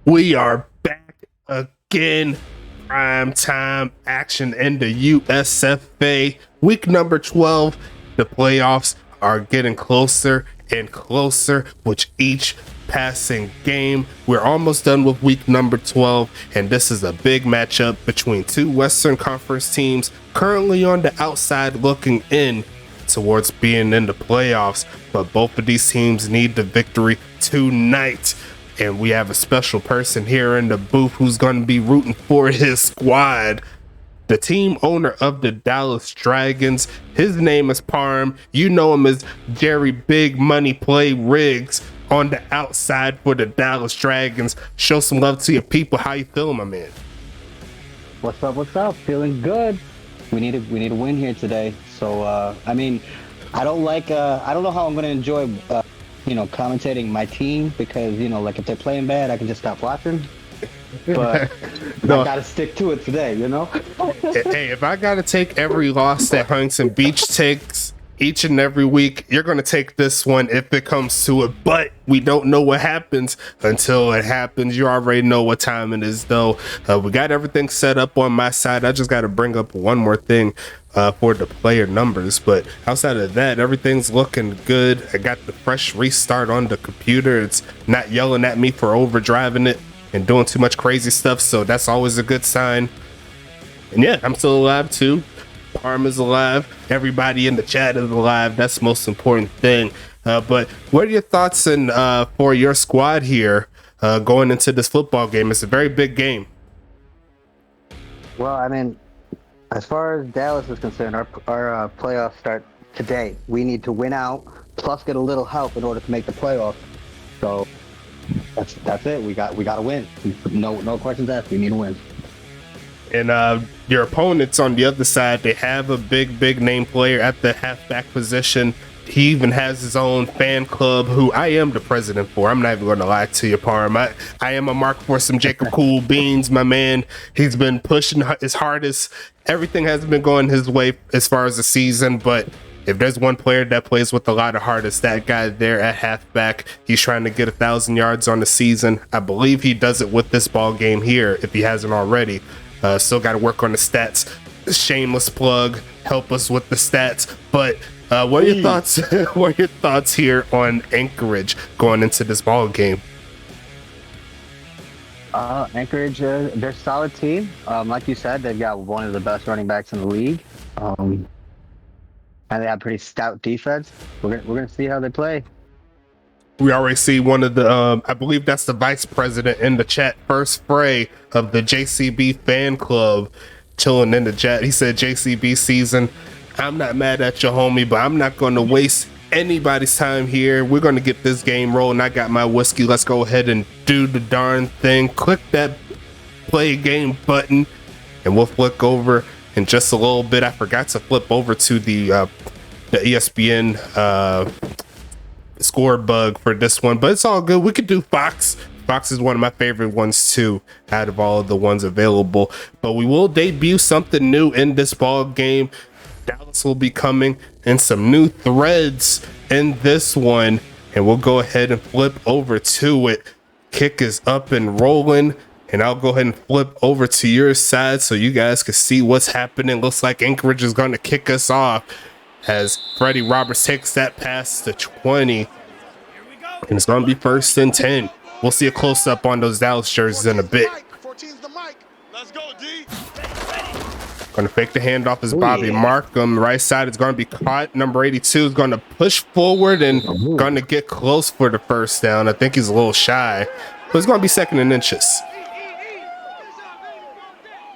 We are back again. Prime time action in the USFA. Week number 12. The playoffs are getting closer and closer with each passing game. We're almost done with week number 12, and this is a big matchup between two Western Conference teams currently on the outside looking in towards being in the playoffs. But both of these teams need the victory tonight. And we have a special person here in the booth who's going to be rooting for his squad. The team owner of the Dallas Dragons. His name is Parm. You know him as Jerry Big Money Play Riggs on the outside for the Dallas Dragons. Show some love to your people. How you feeling, my man? What's up? What's up? Feeling good. We need a win here today. So I mean, I don't know how I'm going to enjoy commentating my team because, like if they're playing bad, I can just stop watching. But no. I gotta stick to it today, Hey, if I gotta take every loss that Huntington Beach takes each and every week, you're gonna take this one if it comes to it. But we don't know what happens until it happens. You already know what time it is, though. We got everything set up on my side. I just gotta bring up one more thing for the player numbers, but outside of that, everything's looking good. I got the fresh restart on the computer. It's not yelling at me for overdriving it and doing too much crazy stuff, so that's always a good sign. And yeah, I'm still alive too. Parm is alive. Everybody in the chat is alive. That's the most important thing. But what are your thoughts for your squad here going into this football game? It's a very big game. Well, I mean, as far as Dallas is concerned, our playoffs start today. We need to win out, plus get a little help in order to make the playoffs. So that's it. We got to win. No questions asked. We need to win. And your opponents on the other side, they have a big name player at the halfback position. He even has his own fan club, who I am the president for. I'm not even going to lie to you, Parm. I am a mark for some Jacob Cool Beans, my man. He's been pushing his hardest. Everything hasn't been going his way as far as the season, but if there's one player that plays with a lot of heart, it's that guy there at halfback. He's trying to get 1,000 yards on the season. I believe he does it with this ball game here, if he hasn't already. Still got to work on the stats. Shameless plug. Help us with the stats. But what are your thoughts? What are your thoughts here on Anchorage going into this ball game? Anchorage, they're a solid team. Like you said, they've got one of the best running backs in the league, and they have pretty stout defense. We're gonna see how they play. We already see one of the, I believe that's the vice president in the chat, First Fray of the JCB fan club, chilling in the chat. He said, JCB season. I'm not mad at your homie, but I'm not going to waste anybody's time here. We're going to get this game rolling. I got my whiskey. Let's go ahead and do the darn thing. Click that play game button, and we'll flick over in just a little bit. I forgot to flip over to the ESPN score bug for this one, but it's all good. We could do Fox. Fox is one of my favorite ones too, out of all of the ones available. But we will debut something new in this ball game. Dallas will be coming in some new threads in this one, and we'll go ahead and flip over to it. Kick is up and rolling, and I'll go ahead and flip over to your side so you guys can see what's happening. Looks like Anchorage is going to kick us off as Freddie Roberts takes that pass to 20, and it's going to be 1st and 10. We'll see a close-up on those Dallas jerseys in a bit. Going to fake the handoff as Bobby Markham. Right side is going to be caught. Number 82 is going to push forward and going to get close for the first down. I think he's a little shy, but it's going to be 2nd and inches.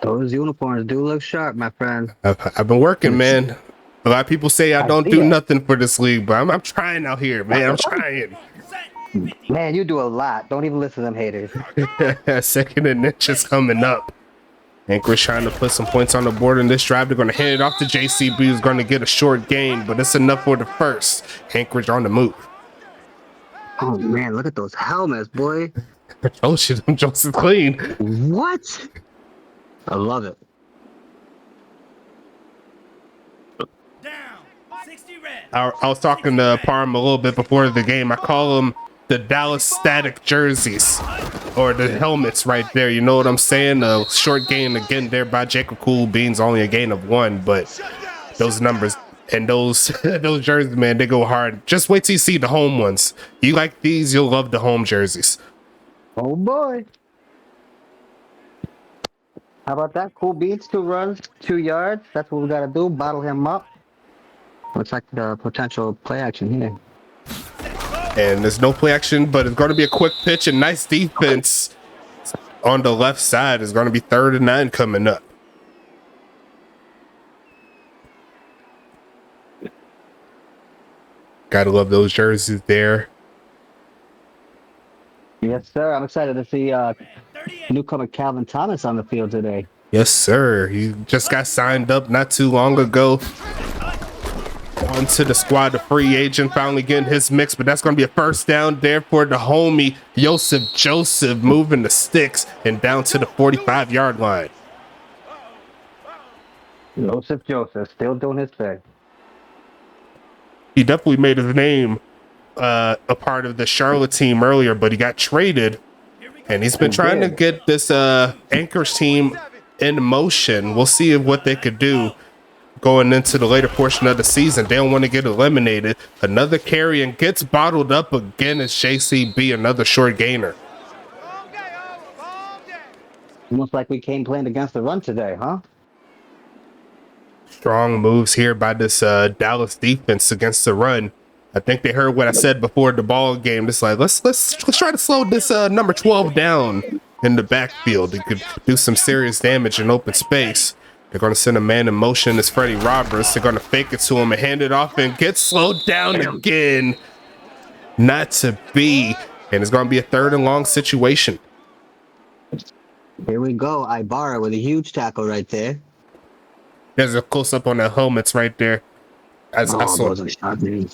Those uniforms do look sharp, my friend. I've been working, man. A lot of people say I don't do nothing for this league, but I'm trying out here, man. I'm trying. Man, you do a lot. Don't even listen to them haters. 2nd and inches coming up. Anchorage trying to put some points on the board in this drive. They're going to hand it off to JCB, who's going to get a short gain, but it's enough for the first. Anchorage on the move. Oh, man, look at those helmets, boy. I told you, them jokes are clean. What? I love it. I was talking to Parm a little bit before the game. I call them the Dallas static jerseys. or the helmets right there. You know what I'm saying? A short gain again there by Jacob Cool Beans, only a gain of 1, but those numbers and those those jerseys, man, they go hard. Just wait till you see the home ones. You like these, you'll love the home jerseys. Oh boy. How about that? Cool Beats, 2 runs, 2 yards. That's what we got to do. Bottle him up. Looks like the potential play action here. And there's no play action, but it's going to be a quick pitch and nice defense on the left side. It's going to be 3rd and 9 coming up. Gotta love those jerseys there. Yes, sir. I'm excited to see newcomer Calvin Thomas on the field today. Yes, sir. He just got signed up not too long ago. Onto the squad, the free agent, finally getting his mix, but that's going to be a first down there for the homie Joseph moving the sticks and down to the 45-yard line. Joseph, still doing his thing. He definitely made his name a part of the Charlotte team earlier, but he got traded, and he's been trying to get this Anchorage team in motion. We'll see what they could do going into the later portion of the season. They don't want to get eliminated. Another carry and gets bottled up again as JCB, another short gainer. Almost like we came playing against the run today, huh? Strong moves here by this Dallas defense against the run. I think they heard what I said before the ball game. It's like let's try to slow this number 12 down in the backfield. It could do some serious damage in open space. They're going to send a man in motion. It's Freddie Roberts. They're going to fake it to him and hand it off and get slowed down again. Not to be. And it's going to be a 3rd and long situation. Here we go. Ibarra with a huge tackle right there. There's a close-up on the helmets right there. I saw. Those are sharp, man.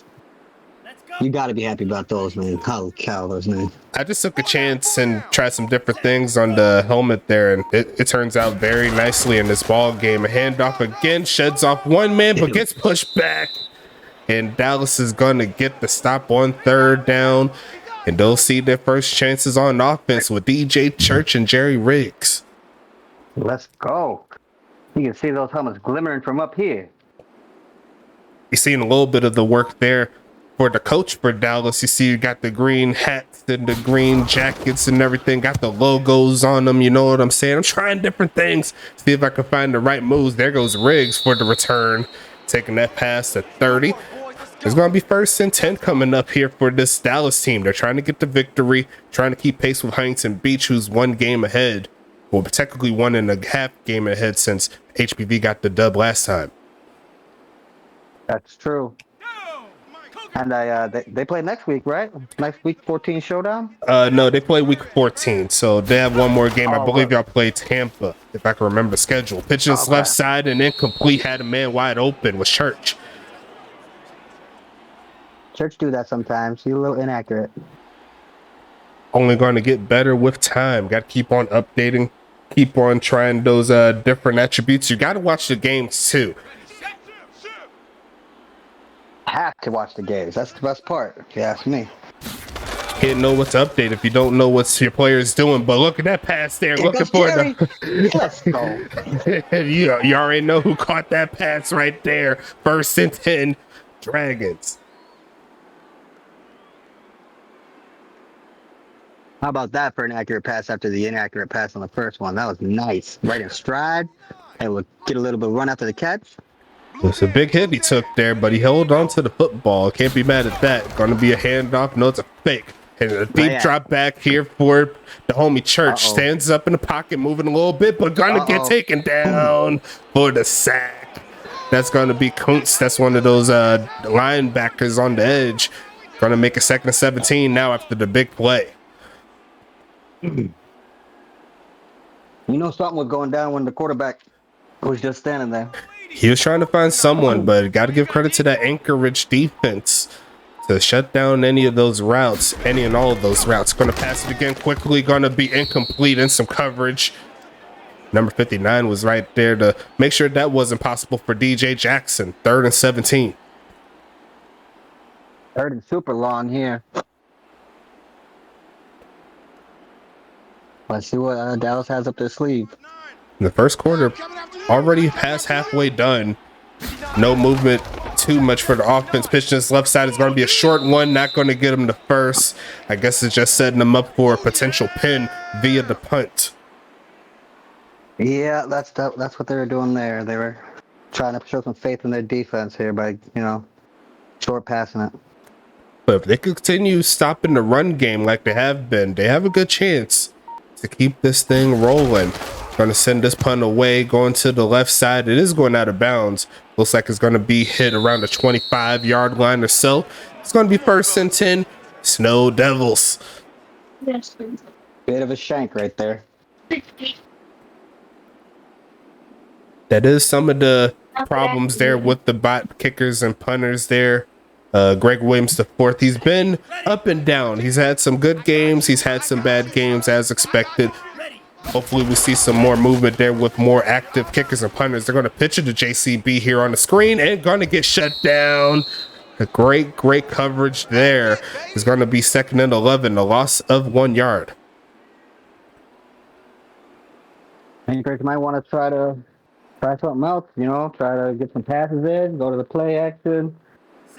You got to be happy about those, man. Holy cow, those, man. I just took a chance and tried some different things on the helmet there, and it turns out very nicely in this ball game. A handoff again, sheds off one man, but gets pushed back. And Dallas is going to get the stop on 3rd down, and they'll see their first chances on offense with DJ Church and Jerry Riggs. Let's go. You can see those helmets glimmering from up here. You're seeing a little bit of the work there for the coach for Dallas. You see you got the green hats and the green jackets and everything, got the logos on them. You know what I'm saying? I'm trying different things, see if I can find the right moves. There goes Riggs for the return, taking that pass to 30. There's going to be 1st and 10 coming up here for this Dallas team. They're trying to get the victory, trying to keep pace with Huntington Beach, who's 1 game ahead. Well, technically 1.5 game ahead since HPV got the dub last time. That's true. And they play next week, right? Next week, 14 showdown? No, they play week 14, so they have one more game. I believe y'all play Tampa, if I can remember the schedule. Pitching his left side and incomplete, had a man wide open with Church. Church do that sometimes. He's a little inaccurate. Only going to get better with time. Got to keep on updating, keep on trying those different attributes. You got to watch the games too. Have to watch the games. That's the best part, if you ask me. Can't know what to update if you don't know what your player's doing. But look at that pass there. Looking for the. Let's go. you already know who caught that pass right there. 1st and 10, Dragons. How about that for an accurate pass after the inaccurate pass on the first one? That was nice. Right in stride. And we'll get a little bit of run after the catch. It's a big hit he took there, but he held on to the football. Can't be mad at that. Going to be a handoff. No, it's a fake. And a deep drop back here for the homie Church. Stands up in the pocket, moving a little bit, but going to get taken down for the sack. That's going to be Kuntz. That's one of those linebackers on the edge. Going to make a 2nd and 17 now after the big play. You know something was going down when the quarterback was just standing there. He was trying to find someone, but got to give credit to that Anchorage defense to shut down any of those routes, any and all of those routes. Going to pass it again quickly, going to be incomplete in some coverage. Number 59 was right there to make sure that wasn't possible for DJ Jackson. 3rd and 17. 3rd and super long here. Let's see what Dallas has up their sleeve. In the first quarter, already past halfway done. No movement too much for the offense. Pitch to this left side is going to be a short one. Not going to get him the first. I guess it's just setting them up for a potential pin via the punt. Yeah, that's what they were doing there. They were trying to show some faith in their defense here by, short passing it. But if they continue stopping the run game like they have been, they have a good chance to keep this thing rolling. Going to send this punt away, going to the left side. It is going out of bounds. Looks like it's going to be hit around the 25-yard line or so. It's going to be 1st and 10. Snow Devils. Bit of a shank right there. That is some of the problems there with the bot kickers and punters there. Greg Williams IV, he's been up and down. He's had some good games. He's had some bad games as expected. Hopefully we see some more movement there with more active kickers and punters. They're going to pitch it to JCB here on the screen and going to get shut down. A great coverage there. It's going to be 2nd and 11, a loss of 1 yard. Anchorage might want to try something else, try to get some passes in, go to the play action,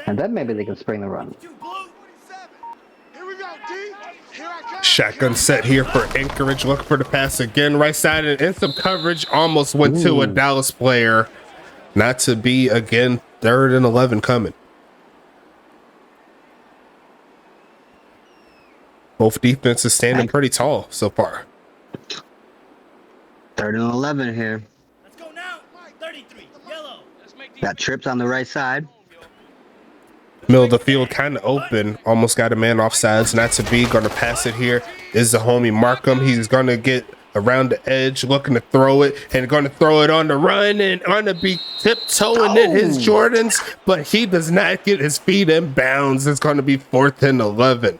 and then maybe they can spring the run. Shotgun set here for Anchorage. Look for the pass again. Right side and in some coverage. Almost went to a Dallas player. Not to be again. 3rd and 11 coming. Both defenses standing pretty tall so far. 3rd and 11 here. Let's go now. 33. Yellow. Got trips on the right side. Middle of the field kind of open. Almost got a man offsides. Not to be. Going to pass it here. Is the homie Markham. He's going to get around the edge, looking to throw it, and going to throw it on the run, and going to be tiptoeing in his Jordans, but he does not get his feet in bounds. It's going to be 4th and 11.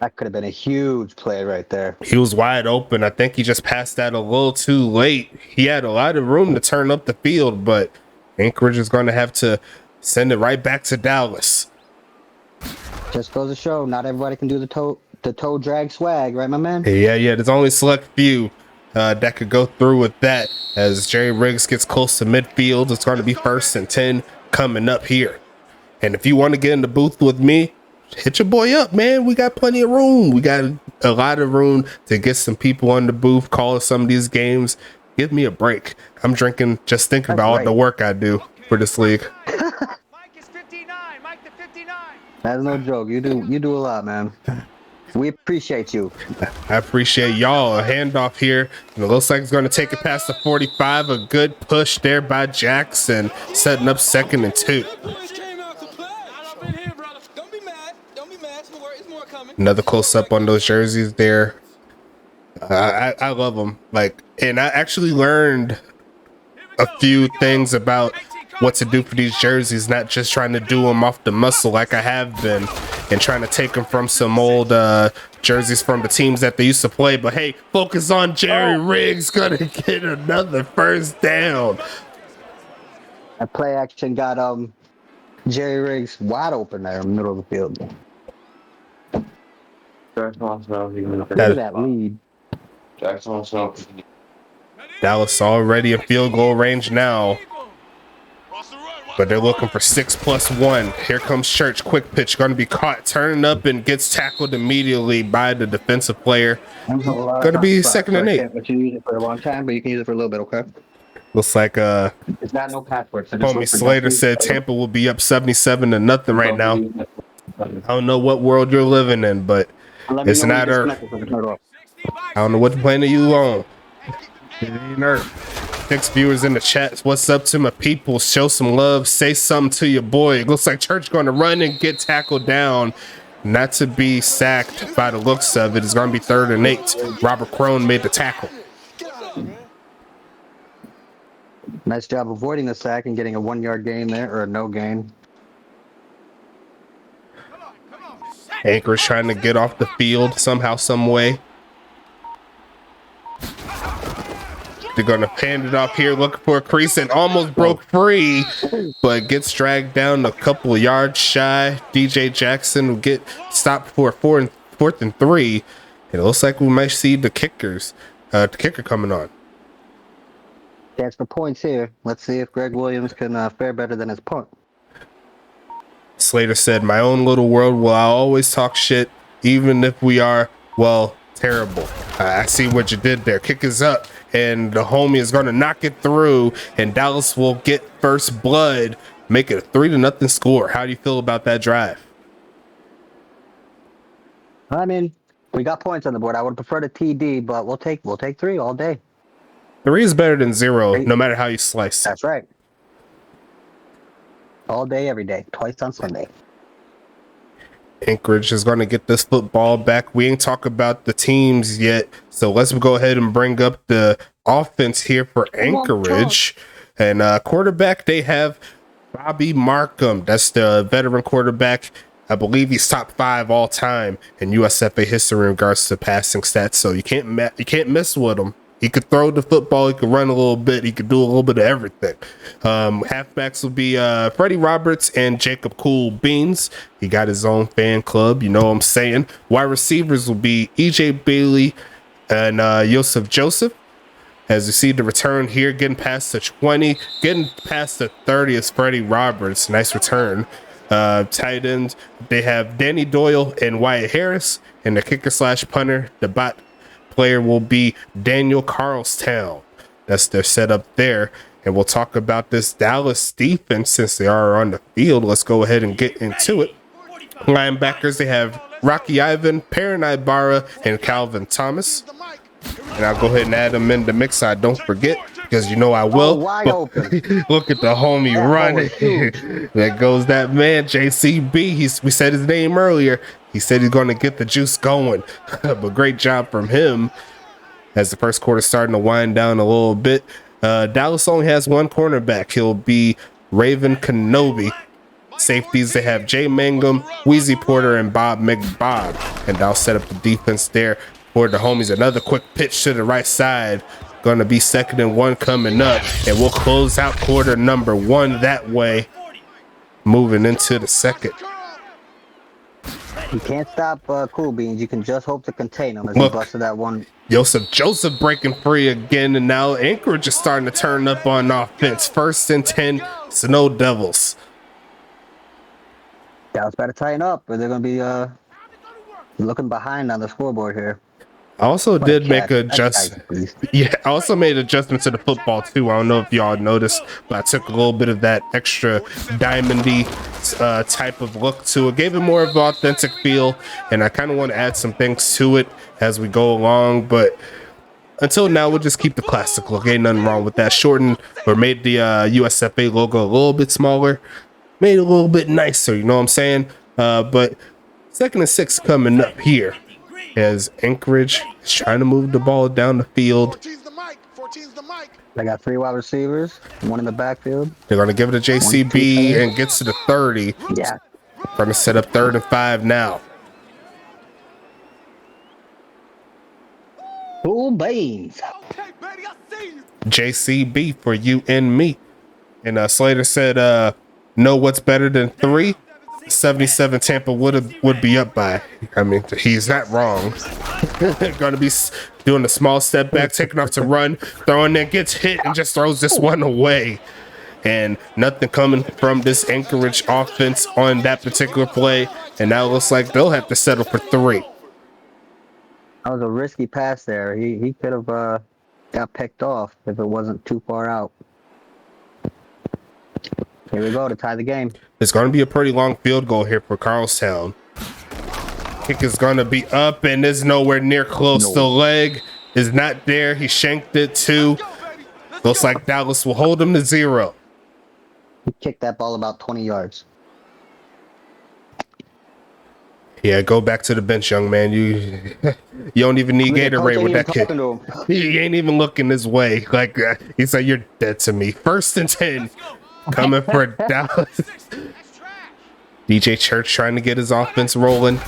That could have been a huge play right there. He was wide open. I think he just passed that a little too late. He had a lot of room to turn up the field, but Anchorage is going to have to send it right back to Dallas. Just goes to show, not everybody can do the toe drag swag, right, my man? Yeah. There's only a select few that could go through with that. As Jerry Riggs gets close to midfield, it's going to be 1st and 10 coming up here. And if you want to get in the booth with me, hit your boy up, man. We got plenty of room. We got a lot of room to get some people on the booth, call some of these games. Give me a break. I'm drinking, just thinking about all the work I do for this league. That's no joke. You do a lot, man. We appreciate you. I appreciate y'all. A handoff here. And it looks like it's going to take it past the 45. A good push there by Jackson, setting up 2nd and 2. Another close up on those jerseys there. I love them. And I actually learned a few things about what to do for these jerseys, not just trying to do them off the muscle like I have been and trying to take them from some old jerseys from the teams that they used to play. But hey, focus on Jerry Riggs, gonna get another 1st down. That play action got Jerry Riggs wide open there in the middle of the field. Look at that lead. Dallas already in field goal range now, but they're looking for 6+1. Here comes Church. Quick pitch, going to be caught, turning up, and gets tackled immediately by the defensive player. Going to be 2nd and 8. But you use it for a long time, but you can use it for a little bit, okay? Looks like it's not no password. So homie Slater said Tampa will be up 77-0 right now. I don't know what world you're living in, but it's not Earth. I don't know what planet you on. It ain't Earth. 6 viewers in the chat. What's up to my people? Show some love. Say something to your boy. It looks like Church going to run and get tackled down. Not to be sacked by the looks of it. It's going to be 3rd and 8. Robert Crone made the tackle. Nice job avoiding the sack and getting a 1-yard gain there, or a no gain. Anchorage trying to get off the field somehow, some way. They're going to hand it off here, looking for a crease, and almost broke free, but gets dragged down a couple of yards shy. DJ Jackson will get stopped for 4th and 3, And it looks like we might see the kicker coming on. Chance for points here. Let's see if Greg Williams can fare better than his punt. Slater said, "My own little world will I always talk shit, even if we are, well, terrible." I see what you did there. Kick is up, and the homie is going to knock it through, and Dallas will get first blood, make it a 3-0 score. How do you feel about that drive? I mean, we got points on the board. I would prefer the TD, but we'll take 3 all day. 3 is better than 0, no matter how you slice it. That's right. All day, every day, twice on Sunday. Anchorage is going to get this football back. We ain't talk about the teams yet, so let's go ahead and bring up the offense here for Anchorage. And quarterback, they have Bobby Markham. That's the veteran quarterback. I believe he's top 5 all time in USFA history in regards to passing stats. So you can't miss with him. He could throw the football. He could run a little bit. He could do a little bit of everything. Halfbacks will be Freddie Roberts and Jacob Cool Beans. He got his own fan club. You know what I'm saying? Wide receivers will be EJ Bailey and Yosef Joseph. As you see the return here, getting past the 20, getting past the 30 is Freddie Roberts. Nice return. Tight ends, they have Danny Doyle and Wyatt Harris. And the kicker / punter, the bot player will be Daniel Carlstown. That's their setup there. And we'll talk about this Dallas defense since they are on the field. Let's go ahead and get into it. Linebackers, they have Rocky Ivan, Perrin Ibarra, and Calvin Thomas. And I'll go ahead and add them in the mix. I don't forget, because you know I will. Wide open. Look at the homie running. There goes that man, JCB. We said his name earlier. He said he's going to get the juice going. But great job from him as the first quarter starting to wind down a little bit. Dallas only has one cornerback. He'll be Raven Kenobi. Safeties, they have Jay Mangum, Wheezy Porter, and Bob McBob. And I'll set up the defense there for the homies. Another quick pitch to the right side. Going to be 2nd and 1 coming up. And we'll close out quarter number 1 that way. Moving into the second. You can't stop Cool Beans. You can just hope to contain him as he busted that one. Joseph breaking free again. And now Anchorage is starting to turn up on offense. 1st and 10, Snow Devils. Dallas better tighten up, or they're going to be looking behind on the scoreboard here. I also did make a adjustment. Yeah, I also made adjustments to the football too. I don't know if y'all noticed, but I took a little bit of that extra diamondy type of look to it. Gave it more of an authentic feel, and I kind of want to add some things to it as we go along. But until now, we'll just keep the classic look. Ain't nothing wrong with that. Shortened or made the USFA logo a little bit smaller, made it a little bit nicer. You know what I'm saying? But 2nd and 6 coming up here. As Anchorage is trying to move the ball down the field. They got 3 wide receivers, 1 in the backfield. They're going to give it to JCB and gets to the 30. Yeah. Going to set up 3rd and 5 now. Cool Beans. JCB for you and me. And Slater said, know what's better than 3? 77 Tampa would be up by. I mean, he's not wrong. Going to be doing a small step back, taking off to run, throwing there, gets hit, and just throws this one away. And nothing coming from this Anchorage offense on that particular play. And now it looks like they'll have to settle for 3. That was a risky pass there. He could have got picked off if it wasn't too far out. Here we go to tie the game. It's going to be a pretty long field goal here for Carlstown. Kick is going to be up and is nowhere near close. The leg is not there. He shanked it too. Looks like Dallas will hold him to 0. He kicked that ball about 20 yards. Yeah, go back to the bench, young man. You don't even need Gatorade with that kid. He ain't even looking his way. Like he said, you're dead to me. 1st and 10. Coming for Dallas. DJ Church trying to get his offense rolling.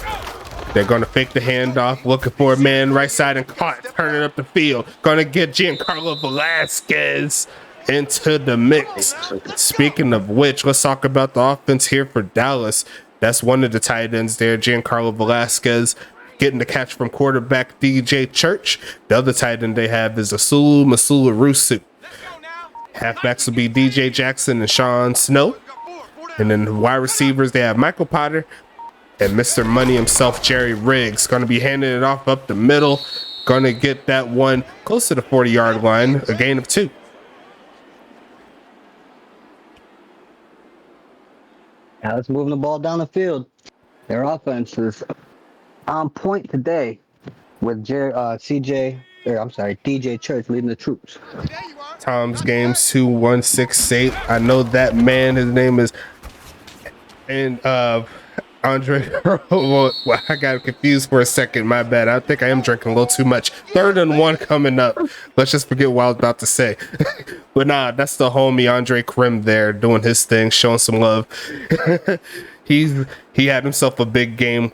They're going to fake the handoff, looking for a man right side and caught, turning up the field. Going to get Giancarlo Velasquez into the mix. Speaking of which, let's talk about the offense here for Dallas. That's one of the tight ends there, Giancarlo Velasquez. getting the catch from quarterback DJ Church. The other tight end they have is Asulu Masula Rusu. Halfbacks will be DJ Jackson and Sean Snow. And then the wide receivers, they have Michael Potter and Mr. Money himself, Jerry Riggs. Going to be handing it off up the middle. Going to get that one close to the 40-yard line, a gain of 2. Now let's move the ball down the field. Their offense is on point today with DJ Church leading the troops. Tom's Games 2168. I know that man. His name is Andre. Well, I got confused for a second. My bad. I think I am drinking a little too much. 3rd and 1 coming up. Let's just forget what I was about to say. But nah, that's the homie Andre Krim there doing his thing, showing some love. He had himself a big game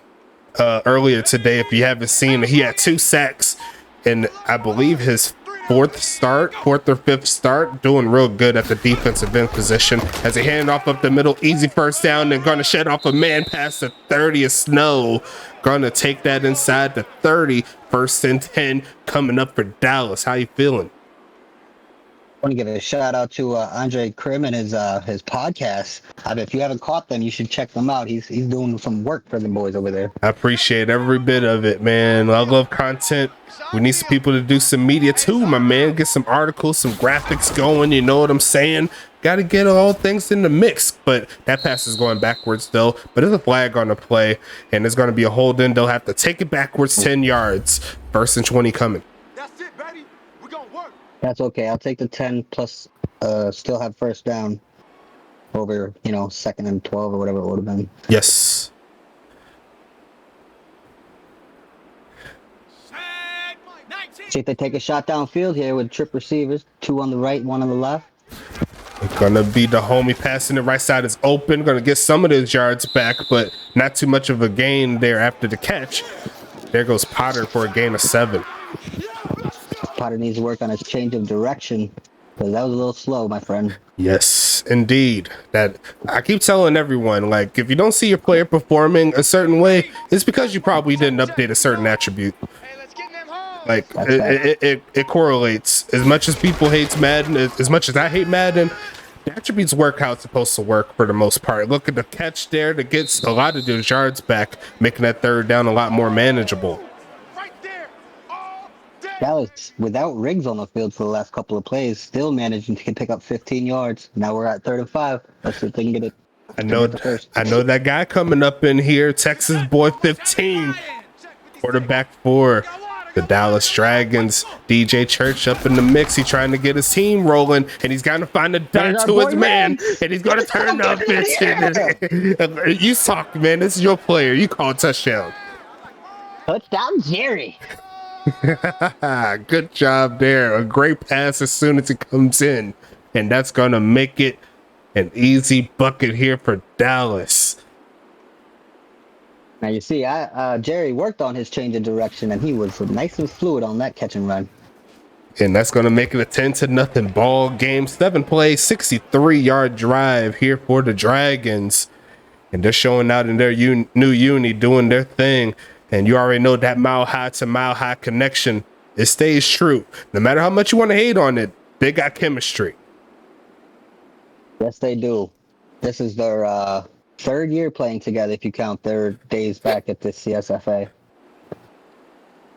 earlier today. If you haven't seen it, he had 2 sacks and I believe his 4th or 5th start, doing real good at the defensive end position as he hand off up the middle, easy first down, and gonna shed off a man past the 30 of Snow. Gonna take that inside the 30, 1st and 10 coming up for Dallas. How you feeling? I want to give a shout out to Andre Krim and his podcast. If you haven't caught them, you should check them out. He's doing some work for the boys over there. I appreciate every bit of it, man. I love content. We need some people to do some media too, my man. Get some articles, some graphics going. You know what I'm saying? Got to get all things in the mix. But that pass is going backwards though. But there's a flag on the play, and there's going to be a hold in. They'll have to take it backwards 10 yards. 1st and 20 coming. That's okay. I'll take the 10 plus still have first down over, 2nd and 12 or whatever it would have been. Yes. See if they take a shot downfield here with trip receivers, 2 on the right, 1 on the left. It's gonna be the homie passing the right side is open. Gonna get some of those yards back, but not too much of a gain there after the catch. There goes Potter for a gain of 7. Potter needs to work on his change of direction because that was a little slow, my friend. Yes, indeed. That I keep telling everyone, like, if you don't see your player performing a certain way, it's because you probably didn't update a certain attribute. Like it correlates. As much as people hate Madden, as much as I hate Madden, the attributes work how it's supposed to work for the most part. Look at the catch there that gets a lot of those yards back, making that 3rd down a lot more manageable. Dallas, without Riggs on the field for the last couple of plays, still managing to pick up 15 yards. Now we're at 3rd and 5. Let's see if they can get it. I know that guy coming up in here, Texas boy 15, quarterback for the Dallas Dragons. DJ Church up in the mix. He's trying to get his team rolling, and he's got to find a dot to his man, and he's going to turn up. You talk, man. This is your player. You call a touchdown. Touchdown, Jerry. Good job there. A great pass as soon as it comes in, and that's going to make it an easy bucket here for Dallas. Now you see, Jerry worked on his change of direction, and he was nice and fluid on that catch and run. And that's going to make it a 10-0 ball game. 7 plays, 63-yard drive here for the Dragons. And they're showing out in their new uni, doing their thing. And you already know that mile high to mile high connection, it stays true. No matter how much you want to hate on it, they got chemistry. Yes, they do. This is their 3rd year playing together, if you count their days back at the CSFA.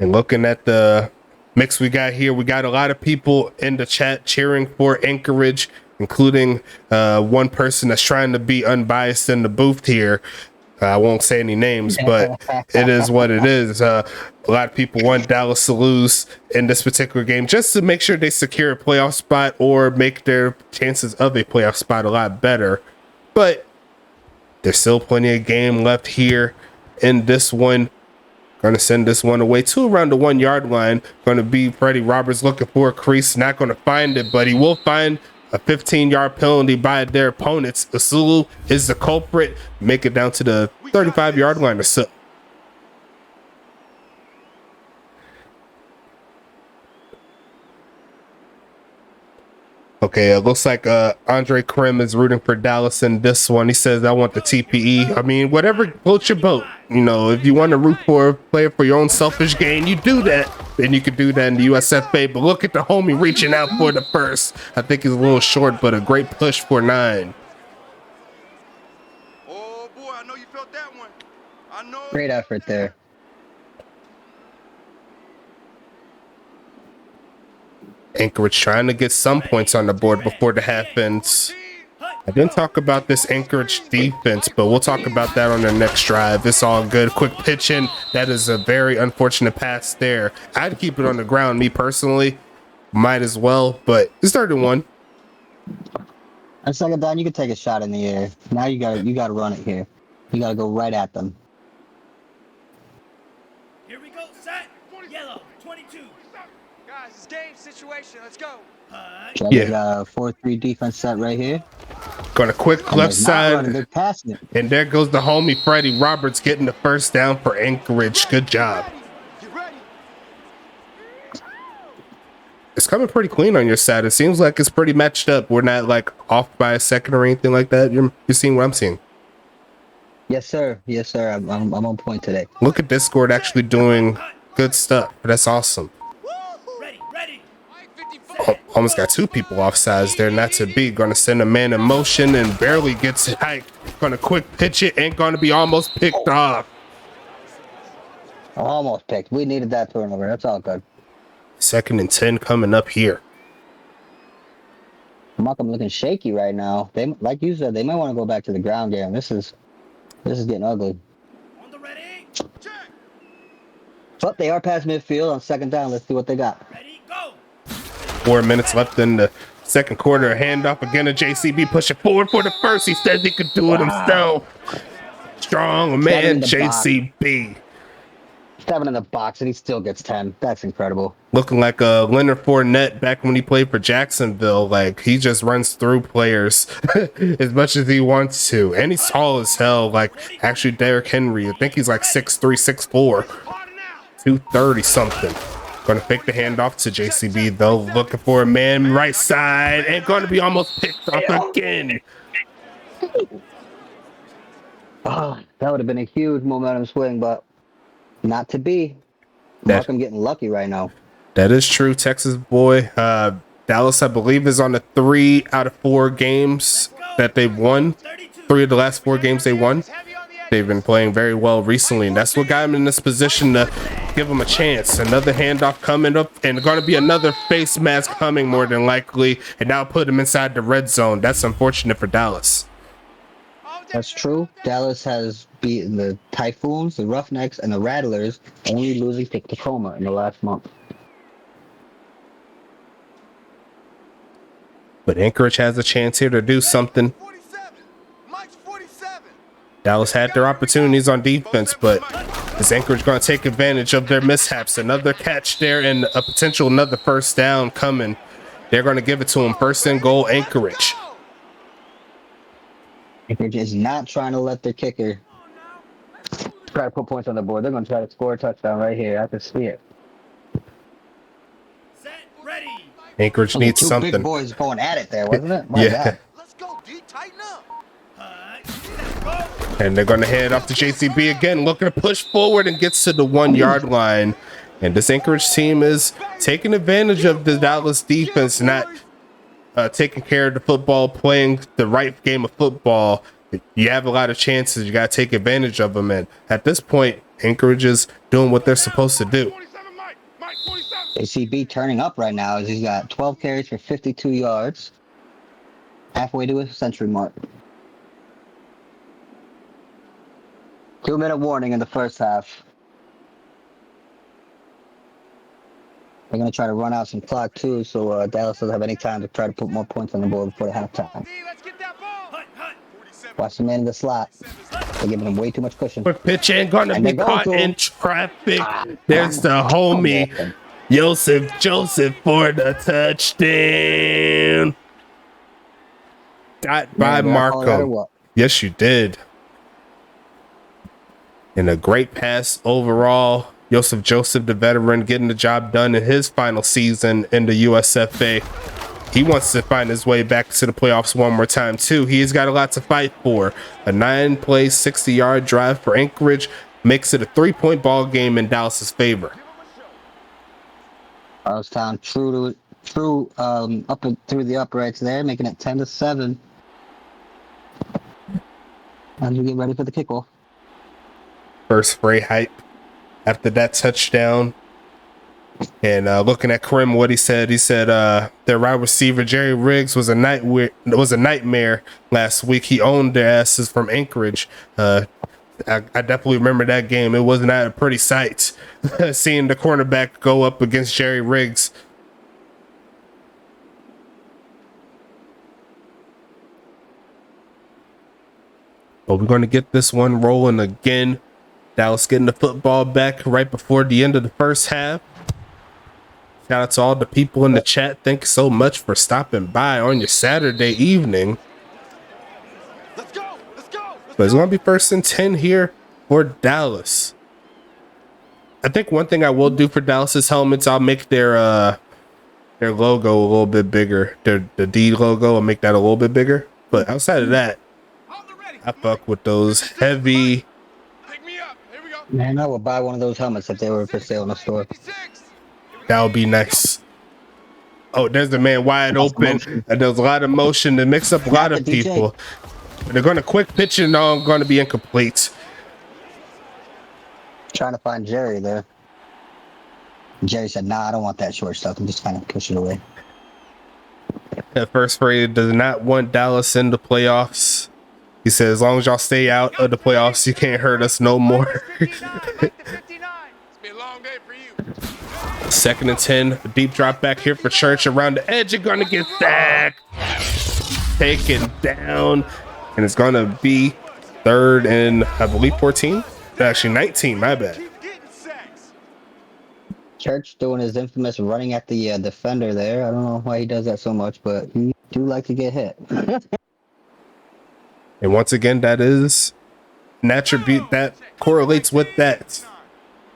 And looking at the mix we got here, we got a lot of people in the chat cheering for Anchorage, including one person that's trying to be unbiased in the booth here. I won't say any names, but it is what it is. A lot of people want Dallas to lose in this particular game just to make sure they secure a playoff spot or make their chances of a playoff spot a lot better. But there's still plenty of game left here in this one. Going to send this one away to around the 1-yard line. Going to be Freddie Roberts looking for a crease. Not going to find it, but he will find a 15-yard penalty by their opponents. Asulu is the culprit. Make it down to the 35-yard line or so. Okay, it looks like Andre Krim is rooting for Dallas in this one. He says, I want the TPE. I mean, whatever floats your boat. You know, if you want to root for a player for your own selfish gain, you do that. Then you could do that in the USFA. But look at the homie reaching out for the first. I think he's a little short, but a great push for 9. Oh boy, I know you felt that one. I know. Great effort there. Anchorage trying to get some points on the board before the half ends. I didn't talk about this Anchorage defense, but we'll talk about that on the next drive. It's all good. Quick pitching. That is a very unfortunate pass there. I'd keep it on the ground, me personally. Might as well, but it's 31. On second down, you can take a shot in the air. Now you gotta run it here. You gotta go right at them. Here we go, set. Yellow, 22. Guys, it's game situation. Let's go. Trevor's got a 4-3 defense set right here. Going a quick left side. They're passing it. And there goes the homie Freddie Roberts getting the first down for Anchorage. Good job. Get ready. It's coming pretty clean on your side. It seems like it's pretty matched up. We're not like off by a second or anything like that. You're seeing what I'm seeing. Yes, sir. Yes, sir. I'm on point today. Look at Discord actually doing good stuff. That's awesome. Ready, ready. Almost got 2 people offsides there, not to be. Gonna send a man in motion and barely gets it hiked. Gonna quick pitch it, ain't gonna be almost picked off. Almost picked. We needed that turnover. That's all good. 2nd and 10 coming up here. Markham looking shaky right now. They, like you said, they might want to go back to the ground game. This is getting ugly. On the ready. But they are past midfield on second down. Let's see what they got. Ready, go. 4 minutes left in the second quarter. Handoff again to JCB, pushing forward for the first. He says he could do it himself. Strong man, JCB. 7 in the box, and he still gets 10. That's incredible. Looking like a Leonard Fournette back when he played for Jacksonville. Like, he just runs through players as much as he wants to. And he's tall as hell. Like, actually, Derrick Henry. I think he's like 6'3", 6'4", 230 something. Gonna fake the handoff to JCB, though. Looking for a man right side. And gonna be almost picked off again. Oh, that would have been a huge momentum swing, but not to be. Markham getting lucky right now. That is true, Texas boy. Dallas, I believe, is on the 3 out of 4 games that they've won. 3 of the last 4 games they won. They've been playing very well recently, and that's what got him in this position to give him a chance. Another handoff coming up, and going to be another face mask coming more than likely, and now put him inside the red zone. That's unfortunate for Dallas. That's true. Dallas has beaten the Typhoons, the Roughnecks, and the Rattlers, only losing to Tacoma in the last month. But Anchorage has a chance here to do something. Dallas had their opportunities on defense, but is Anchorage going to take advantage of their mishaps? Another catch there and a potential another first down coming. They're going to give it to him. 1st and goal, Anchorage. Anchorage is not trying to let their kicker try to put points on the board. They're going to try to score a touchdown right here. I can see it. Set, ready. Anchorage needs Two something. big boys going at it there, wasn't it? My Yeah. God. Let's go, D. Tighten up. And they're going to head off to JCB again, looking to push forward and gets to the 1-yard line. And this Anchorage team is taking advantage of the Dallas defense, not taking care of the football, playing the right game of football. You have a lot of chances. You got to take advantage of them. And at this point, Anchorage is doing what they're supposed to do. ACB turning up right now as he's got 12 carries for 52 yards. Halfway to a century mark. 2-minute warning in the first half. They're going to try to run out some clock too, so Dallas doesn't have any time to try to put more points on the board before the halftime. Let's get that ball. Watch the man in the slot. They're giving him way too much cushion. Quick pitch ain't going to be caught in traffic. There's the homie, Joseph for the touchdown. Got by Markham. Yes, you did. And a great pass overall. Joseph, the veteran, getting the job done in his final season in the USFA. he wants to find his way back to the playoffs one more time too. He's got a lot to fight for. A 9-play, 60-yard drive for Anchorage makes it a 3-point ball game in Dallas's favor. Charlestown true up and through the uprights there, making it 10-7. As we get ready for the kickoff. First fray hype after that touchdown. And looking at Karim, what he said their wide receiver Jerry Riggs was a nightmare last week. He owned their asses from Anchorage. I definitely remember that game. It was not a pretty sight seeing the cornerback go up against Jerry Riggs. But we're going to get this one rolling again. Dallas getting the football back right before the end of the first half. Shout out to all the people in the chat. Thank you so much for stopping by on your Saturday evening. Let's go. But it's going to be 1st and 10 here for Dallas. I think one thing I will do for Dallas's helmets, I'll make their logo a little bit bigger. The D logo, I'll make that a little bit bigger. But outside of that, I fuck with those heavy. Pick me up. Here we go. Man, I would buy one of those helmets if they were for sale in the store. 56. That would be nice. Oh, there's the man wide open. There's a lot of motion to mix up a lot of people. They're going to quick pitch and all going to be incomplete. Trying to find Jerry there. Jerry said, "Nah, I don't want that short stuff. I'm just kind of push it away." That first phrase does not want Dallas in the playoffs. He said, as long as y'all stay out of the playoffs, you can't hurt us no more. 59, like the 59. It's been a long day for you. 2nd and 10. A deep drop back here for Church around the edge. You're going to get sacked. Taken down. And it's going to be 3rd and, I believe, 14. Actually, 19. My bad. Keep getting sacks. Church doing his infamous running at the defender there. I don't know why he does that so much, but he do like to get hit. And once again, that is an attribute that correlates with that.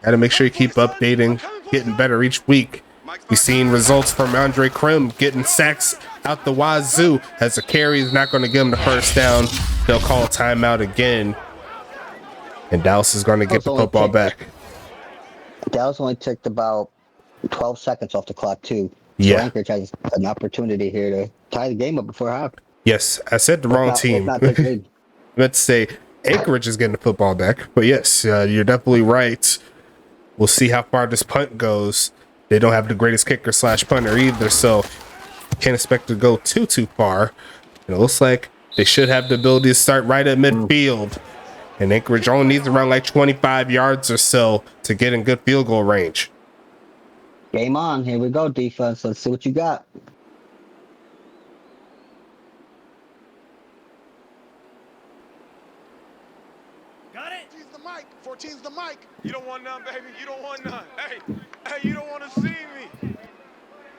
Got to make sure you keep updating, getting better each week. We've seen results from Andre Krim getting sacks out the wazoo. As the carry is not going to give him the first down, they'll call timeout again. And Dallas is going to get the football back. Dallas only took about 12 seconds off the clock, too. So Yeah. Anchorage has an opportunity here to tie the game up before half. Yes, I said the wrong team. Let's say Anchorage is getting the football back. But yes, you're definitely right. We'll see how far this punt goes. They don't have the greatest kicker / punter either, so can't expect to go too far. And it looks like they should have the ability to start right at midfield. And Anchorage only needs around like 25 yards or so to get in good field goal range. Game on. Here we go, defense. Let's see what you got. Got it? 14's the mic. 14's the mic. You don't want none, baby. You don't want none. Hey, you don't want to see me.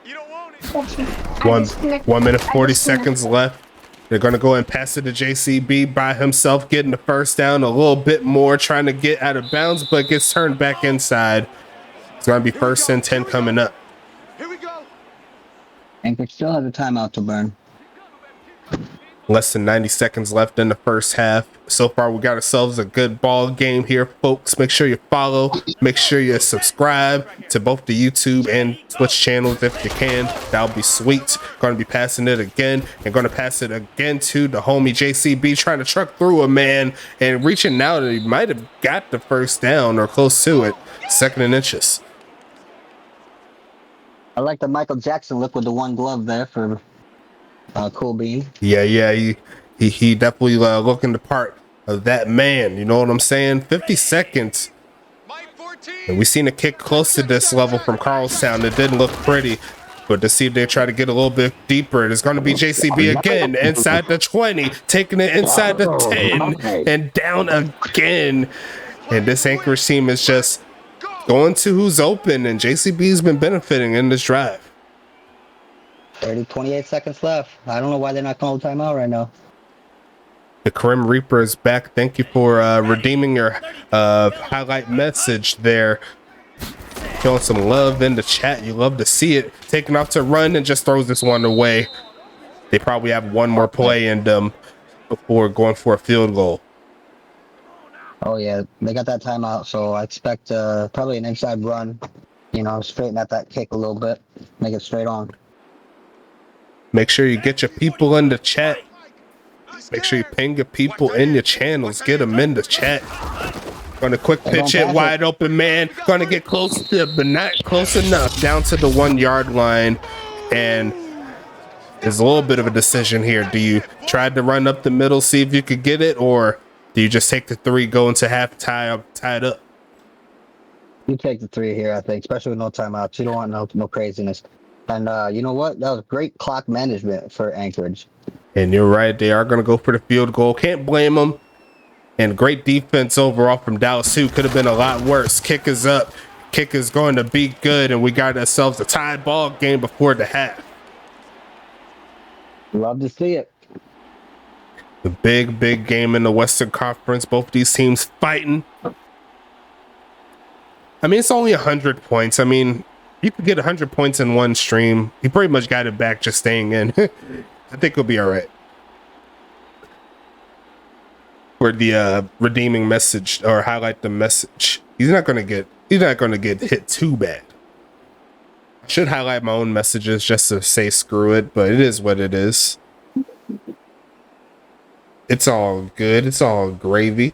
You don't want it. 1 minute 40 seconds left. They're going to go and pass it to JCB by himself, getting the first down a little bit more, trying to get out of bounds, but gets turned back inside. It's going to be 1st and 10 coming up. Here we go. Anchorage still has a timeout to burn. Less than 90 seconds left in the first half. So far, we got ourselves a good ball game here, folks. Make sure you follow. Make sure you subscribe to both the YouTube and Twitch channels if you can. That'll be sweet. Going to be passing it again and going to pass it again to the homie JCB, trying to truck through a man and reaching out. He might have got the first down or close to it. 2nd and inches. I like the Michael Jackson look with the one glove there for Cool Bean. Yeah. He definitely looking the part of that man. You know what I'm saying? 50 seconds. Mike 14. And we seen a kick close to this level from Carlstown. It didn't look pretty. But to see if they try to get a little bit deeper, it's going to be JCB again inside the 20, taking it inside the 10 and down again. And this Anchorage team is just going to who's open, and JCB's been benefiting in this drive. 28 seconds left. I don't know why they're not calling timeout right now. The Karim Reaper is back. Thank you for redeeming your highlight message there. Showing some love in the chat. You love to see it. Taking off to run and just throws this one away. They probably have one more play in them before going for a field goal. Oh yeah, they got that timeout, so I expect probably an inside run. You know, straighten out that kick a little bit, make it straight on. Make sure you get your people in the chat. Make sure you ping your people in your channels. Get them in the chat. Gonna quick pitch it, wide open man. Gonna get close to, but not close enough. Down to the 1 yard line, and there's a little bit of a decision here. Do you try to run up the middle, see if you could get it, or do you just take the 3, go into half, tie it up? You take the 3 here, I think, especially with no timeouts. You don't want no craziness. And you know what? That was great clock management for Anchorage. And you're right, they are gonna go for the field goal. Can't blame them. And great defense overall from Dallas too. Could have been a lot worse. Kick is up. Kick is going to be good, and we got ourselves a tie ball game before the half. Love to see it. The big game in the Western Conference. Both these teams fighting. I mean, it's only 100 points. I mean, you could get 100 points in one stream. You pretty much got it back just staying in. I think we'll be all right. For the redeeming message or highlight the message. He's not gonna get hit too bad. I should highlight my own messages just to say screw it, but it is what it is. It's all good. It's all gravy.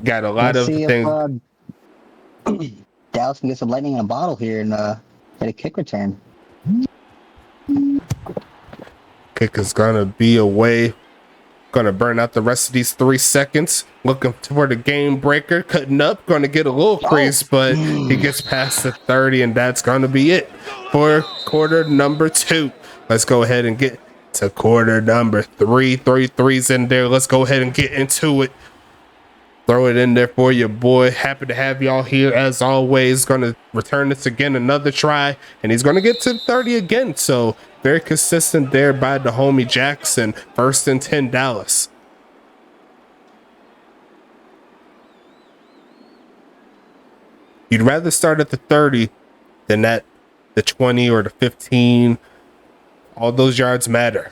Got a lot of things. Dallas can get some lightning in a bottle here and get a kick return. Kick is gonna be away. Gonna burn out the rest of these 3 seconds. Looking for the game breaker. Cutting up. Gonna get a little crease, but he gets past the 30, and that's gonna be it for quarter number 2. Let's go ahead and get to quarter number 3. 3 threes in there. Let's go ahead and get into it. Throw it in there for you, boy. Happy to have y'all here as always. Gonna return this again, another try, and he's gonna get to 30 again. So very consistent there by the homie Jackson. 1st and 10 Dallas. You'd rather start at the 30 than at the 20 or the 15. All those yards matter.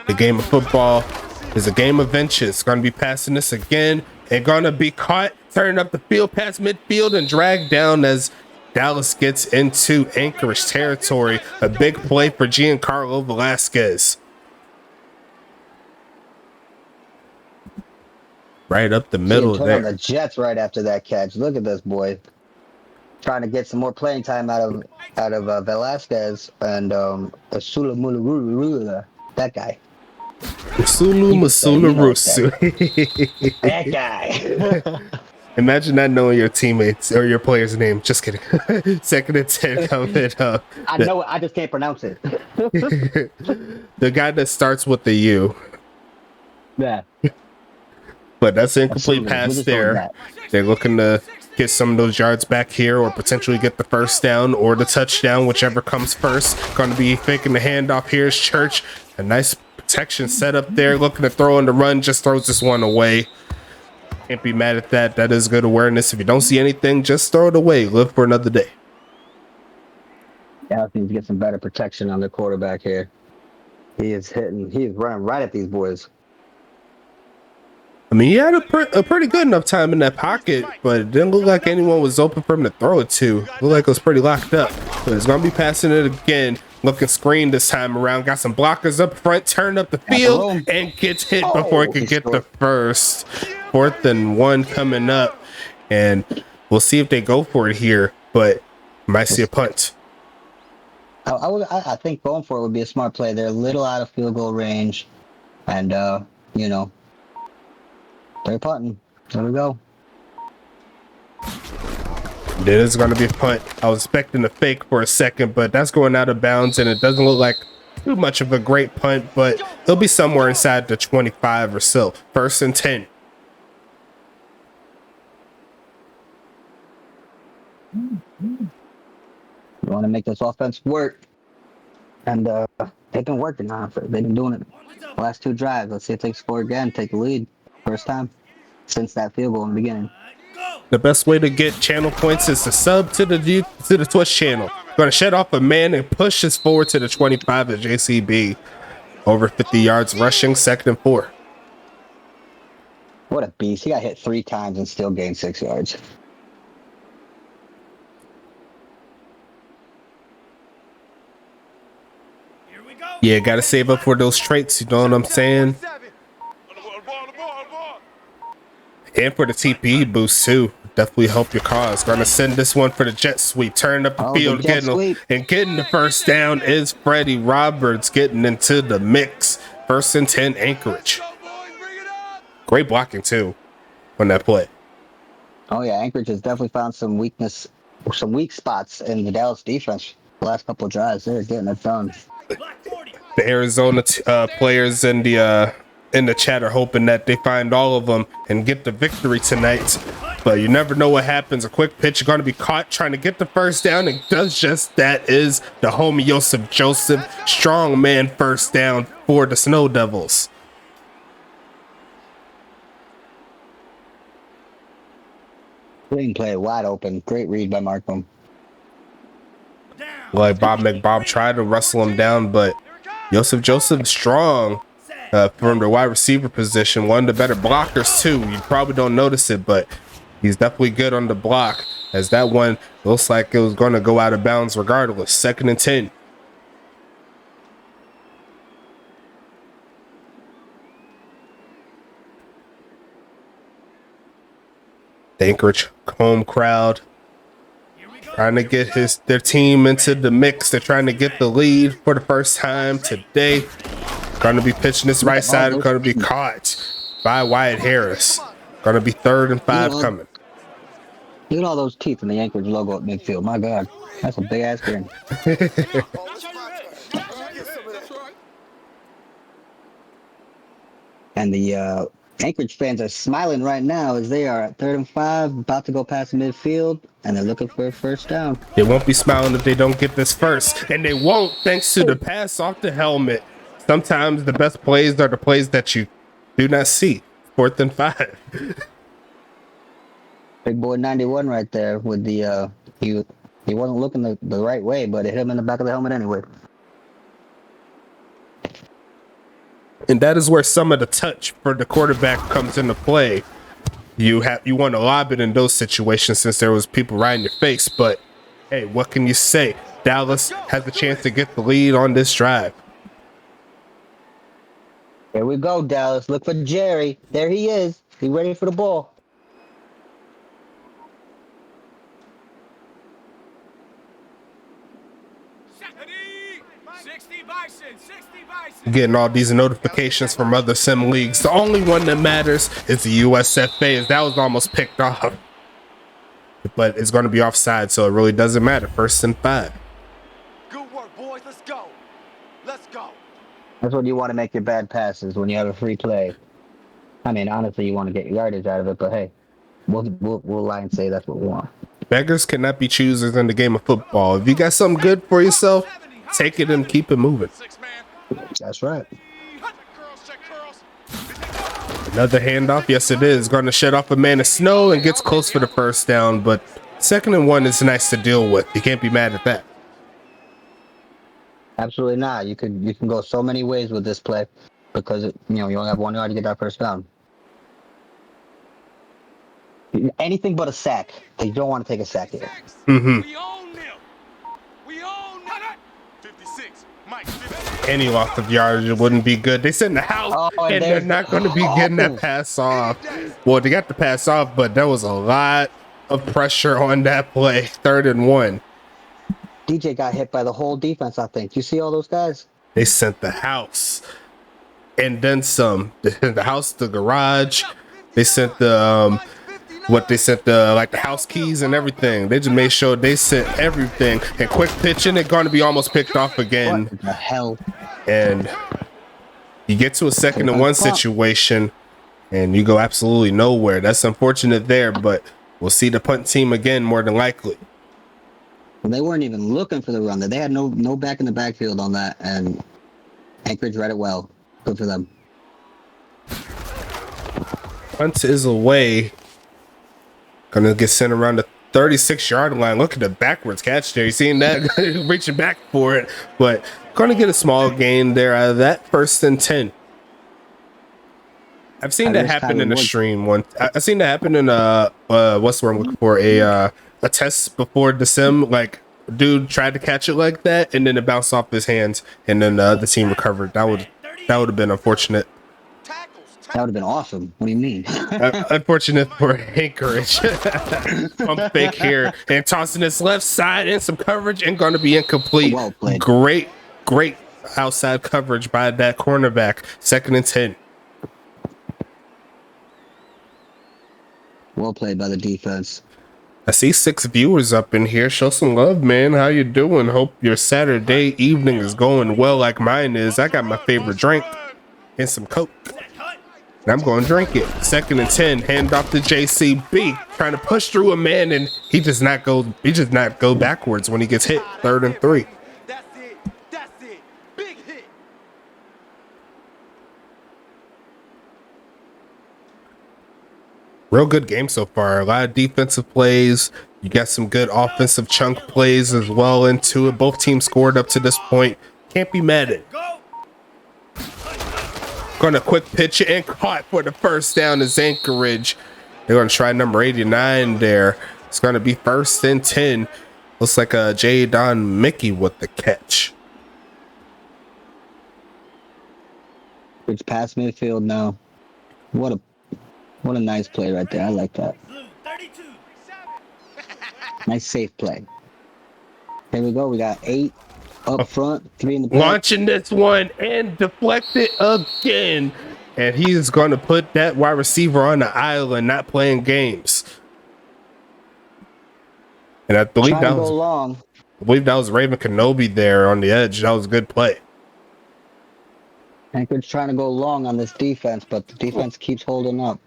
The game of football is a game of inches. Going to be passing this again and going to be caught, turning up the field past midfield and dragged down as Dallas gets into Anchorage territory. A big play for Giancarlo Velasquez. Right up the middle there. The Jets right after that catch. Look at this boy. Trying to get some more playing time out of Velasquez and Sulumalurula. That guy. Sulumasularusu. That guy. Imagine not knowing your teammates or your player's name. Just kidding. 2nd and 10 coming up. I know it. I just can't pronounce it. The guy that starts with the U. Yeah. But that's an incomplete pass there. They're looking to get some of those yards back here or potentially get the first down or the touchdown, whichever comes first. Going to be faking the handoff. Here's Church. A nice protection set up there. Looking to throw in the run. Just throws this one away. Can't be mad at that. That is good awareness. If you don't see anything, just throw it away. Live for another day. Yeah, I think to get some better protection on the quarterback here. He is running right at these boys. I mean, he had a pretty good enough time in that pocket, but it didn't look like anyone was open for him to throw it to. Looked like it was pretty locked up. But he's going to be passing it again. Looking screen this time around. Got some blockers up front. Turned up the field and gets hit before he could get the first. 4th and 1 coming up. And we'll see if they go for it here, but might see a punt. I think going for it would be a smart play. They're a little out of field goal range. And, you know, they're punting. There we go. It is going to be a punt. I was expecting a fake for a second, but that's going out of bounds, and it doesn't look like too much of a great punt, but it'll be somewhere inside the 25 or so. 1st and 10. We want to make this offense work. And They've been working on it. They've been doing it the last 2 drives. Let's see if they score again, take the lead. First time since that field goal in the beginning. The best way to get channel points is to sub to the Twitch channel. Going to shut off a man and push us forward to the 25 at JCB. Over 50 yards rushing, 2nd and 4. What a beast. He got hit 3 times and still gained 6 yards. Here we go. Yeah, got to save up for those traits, you know what I'm saying? And for the TPE boost too. Definitely help your cause. Gonna send this one for the jet sweep. Turn up the field, getting the first down is Freddie Roberts getting into the mix. 1st and 10 Anchorage. Great blocking too on that play. Oh yeah, Anchorage has definitely found some weak spots in the Dallas defense. The last couple of drives, they're getting it done. Black 40. The Arizona players in the chat are hoping that they find all of them and get the victory tonight. But you never know what happens. A quick pitch going to be caught trying to get the first down, and does just that. Is the homie Joseph strong man first down for the Snow Devils. Green play wide open. Great read by Markham. Like Bob McBob tried to wrestle him down, but Joseph strong from the wide receiver position. One of the better blockers too. You probably don't notice it, but he's definitely good on the block, as that one looks like it was going to go out of bounds regardless. 2nd and 10. The Anchorage home crowd trying to get their team into the mix. They're trying to get the lead for the first time today. Going to be pitching this right side. Going to be caught by Wyatt Harris. Going to be 3rd and 5 coming. Look at all those teeth in the Anchorage logo at midfield. My God, that's a big ass grin. And the Anchorage fans are smiling right now as they are at 3rd and 5, about to go past midfield, and they're looking for a first down. They won't be smiling if they don't get this first, and they won't thanks to the pass off the helmet. Sometimes the best plays are the plays that you do not see. 4th and 5. Big boy 91 right there with the he wasn't looking the right way, but it hit him in the back of the helmet anyway. And that is where some of the touch for the quarterback comes into play. You want to lob it in those situations since there was people right in your face, but hey, what can you say? Dallas has a chance to get the lead on this drive. Here we go, Dallas. Look for Jerry. There he is. He ready for the ball. Getting all these notifications from other sim leagues. The only one that matters is the USFA, as that was almost picked off. But it's going to be offside, so it really doesn't matter. 1st and 5. Good work, boys. Let's go. Let's go. That's what you want to make your bad passes when you have a free play. I mean, honestly, you want to get yardage out of it, but hey, we'll lie and say that's what we want. Beggars cannot be choosers in the game of football. If you got something good for yourself, take it and keep it moving. That's right. Another handoff. Yes, it is. Going to shut off a man of snow and gets close for the first down, but 2nd and 1 is nice to deal with. You can't be mad at that. Absolutely not. You can go so many ways with this play because you only have 1 yard to get that first down. Anything but a sack. They don't want to take a sack here. Mm-hmm. We own them. We own them. 56. Mike. Any loss of yardage wouldn't be good. They sit in the house, and they're not going to be getting that pass off. Well, they got the pass off, but there was a lot of pressure on that play. 3rd and 1. DJ got hit by the whole defense, I think. You see all those guys? They sent the house and then some. The house, the garage. They sent the the house keys and everything. They just made sure they sent everything. And quick pitching, it's going to be almost picked off again. What the hell? And you get to a 2nd and 1 situation, and you go absolutely nowhere. That's unfortunate there, but we'll see the punt team again more than likely. Well, they weren't even looking for the run. They had no back in the backfield on that, and Anchorage read it well. Good for them. Punt is away. Gonna get sent around the 36-yard line. Look at the backwards catch there. You seen that? Reaching back for it. But gonna get a small gain there out of that. 1st and 10. I've seen that happen in a stream once. I've seen that happen in what's the word I'm looking for? A test before the sim. Like, dude tried to catch it like that, and then it bounced off his hands, and then the team recovered. That would have been unfortunate. That would have been awesome. What do you mean? Unfortunate for Anchorage. Pump fake here and tossing his left side and some coverage and going to be incomplete. Well played. Great outside coverage by that cornerback. 2nd and 10. Well played by the defense. I see 6 viewers up in here. Show some love, man. How you doing? Hope your Saturday evening is going well like mine is. I got my favorite drink and some Coke. And I'm going to drink it. 2nd and 10. Hand off to JCB. Trying to push through a man, and he does not go backwards when he gets hit. 3rd and 3. That's it. Big hit. Real good game so far. A lot of defensive plays. You got some good offensive chunk plays as well into it. Both teams scored up to this point. Can't be mad at it. Gonna quick pitch it and caught for the 1st down is Anchorage. They're gonna try number 89 there. It's gonna be 1st and 10. Looks like J. Don Mickey with the catch. It's past midfield now. What a nice play right there. I like that. Nice safe play. Here we go. We got 8 up front, 3 in the back. Launching this one and deflected again. And he's going to put that wide receiver on the island, not playing games. And I believe that was Raven Kenobi there on the edge. That was a good play. Anchorage trying to go long on this defense, but the defense keeps holding up.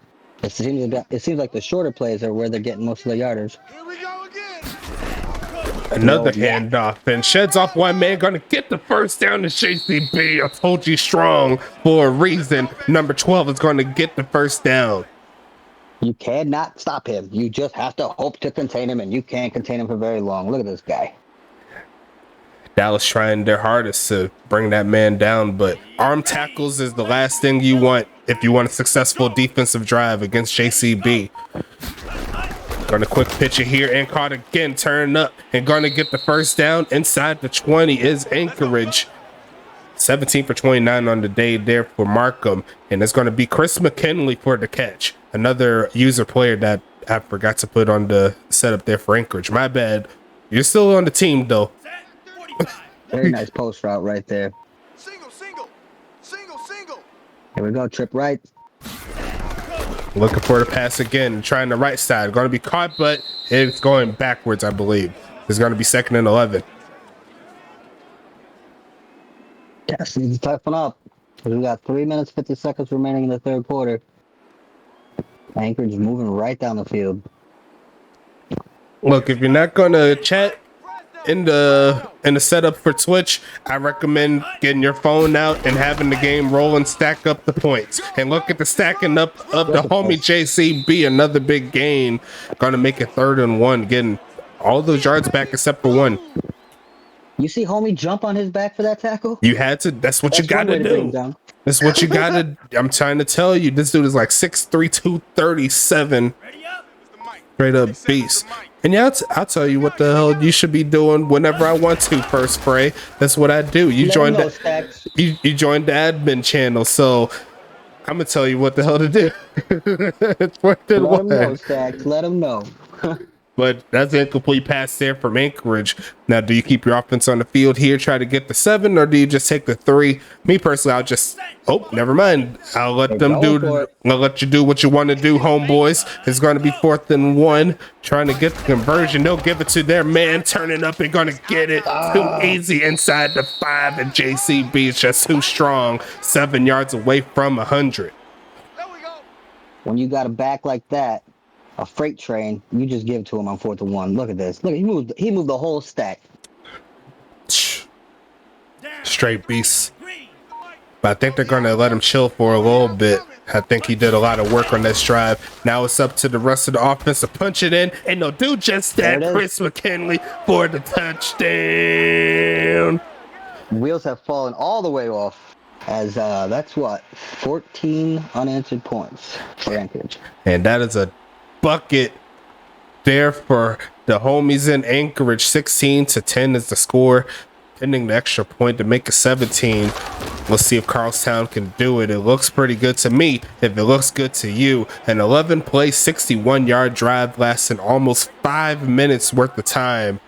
It seems like the shorter plays are where they're getting most of the yarders. Here we go again. Another handoff and sheds off one man. Gonna get the 1st down to JCB. I told you strong for a reason. Number 12 is going to get the 1st down. You cannot stop him. You just have to hope to contain him, and you can't contain him for very long. Look at this guy. Dallas trying their hardest to bring that man down, but arm tackles is the last thing you want if you want a successful defensive drive against JCB. Gonna quick pitch it here and caught again, turn up and gonna get the 1st down. Inside the 20 is Anchorage. 17 for 29 on the day there for Markham, and it's gonna be Chris McKinley for the catch. Another user player that I forgot to put on the setup there for Anchorage. My bad. You're still on the team though. Very nice post route right there. Single. Here we go, trip right. Looking for the pass again, trying the right side. Going to be caught, but it's going backwards, I believe. It's going to be 2nd and 11. Yes, he's toughen up. We got 3 minutes, 50 seconds remaining in the 3rd quarter. Anchorage moving right down the field. Look, if you're not going to chat in the setup for Twitch, I recommend getting your phone out and having the game roll and stack up the points. And look at the stacking up of the homie JCB. Another big gain. Going to make it 3rd and 1. Getting all those yards back except for 1. You see homie jump on his back for that tackle? You had to. That's what you got to do. That's what you got to. I'm trying to tell you. This dude is like 6'3", 237. Straight up beast. And yeah, I'll tell you what the hell you should be doing whenever I want to. First spray. That's what I do. You joined you joined the admin channel, so I'm gonna tell you what the hell to do. Let him know, Stacks. Let him know. But that's an incomplete pass there from Anchorage. Now, do you keep your offense on the field here, try to get the 7, or do you just take the 3? Me personally, I'll just, never mind. I'll let I'll let you do what you want to do, homeboys. It's going to be 4th and 1, trying to get the conversion. They'll give it to their man, turning up and going to get it. Too easy inside the 5, and JCB is just too strong. 7 yards away from 100. When you got a back like that, a freight train, you just give it to him on 4th and 1. Look at this. Look, he moved the whole stack. Straight beast. But I think they're going to let him chill for a little bit. I think he did a lot of work on this drive. Now it's up to the rest of the offense to punch it in. And they'll do just that. Chris McKinley for the touchdown. Wheels have fallen all the way off, as that's what, 14 unanswered points for Anchorage. And that is a bucket there for the homies in Anchorage. 16-10 is the score, pending the extra point to make it 17. Let's see if Carlstown can do it. It looks pretty good to me. If it looks good to you, an 11-play, 61-yard drive lasting almost 5 minutes worth of time.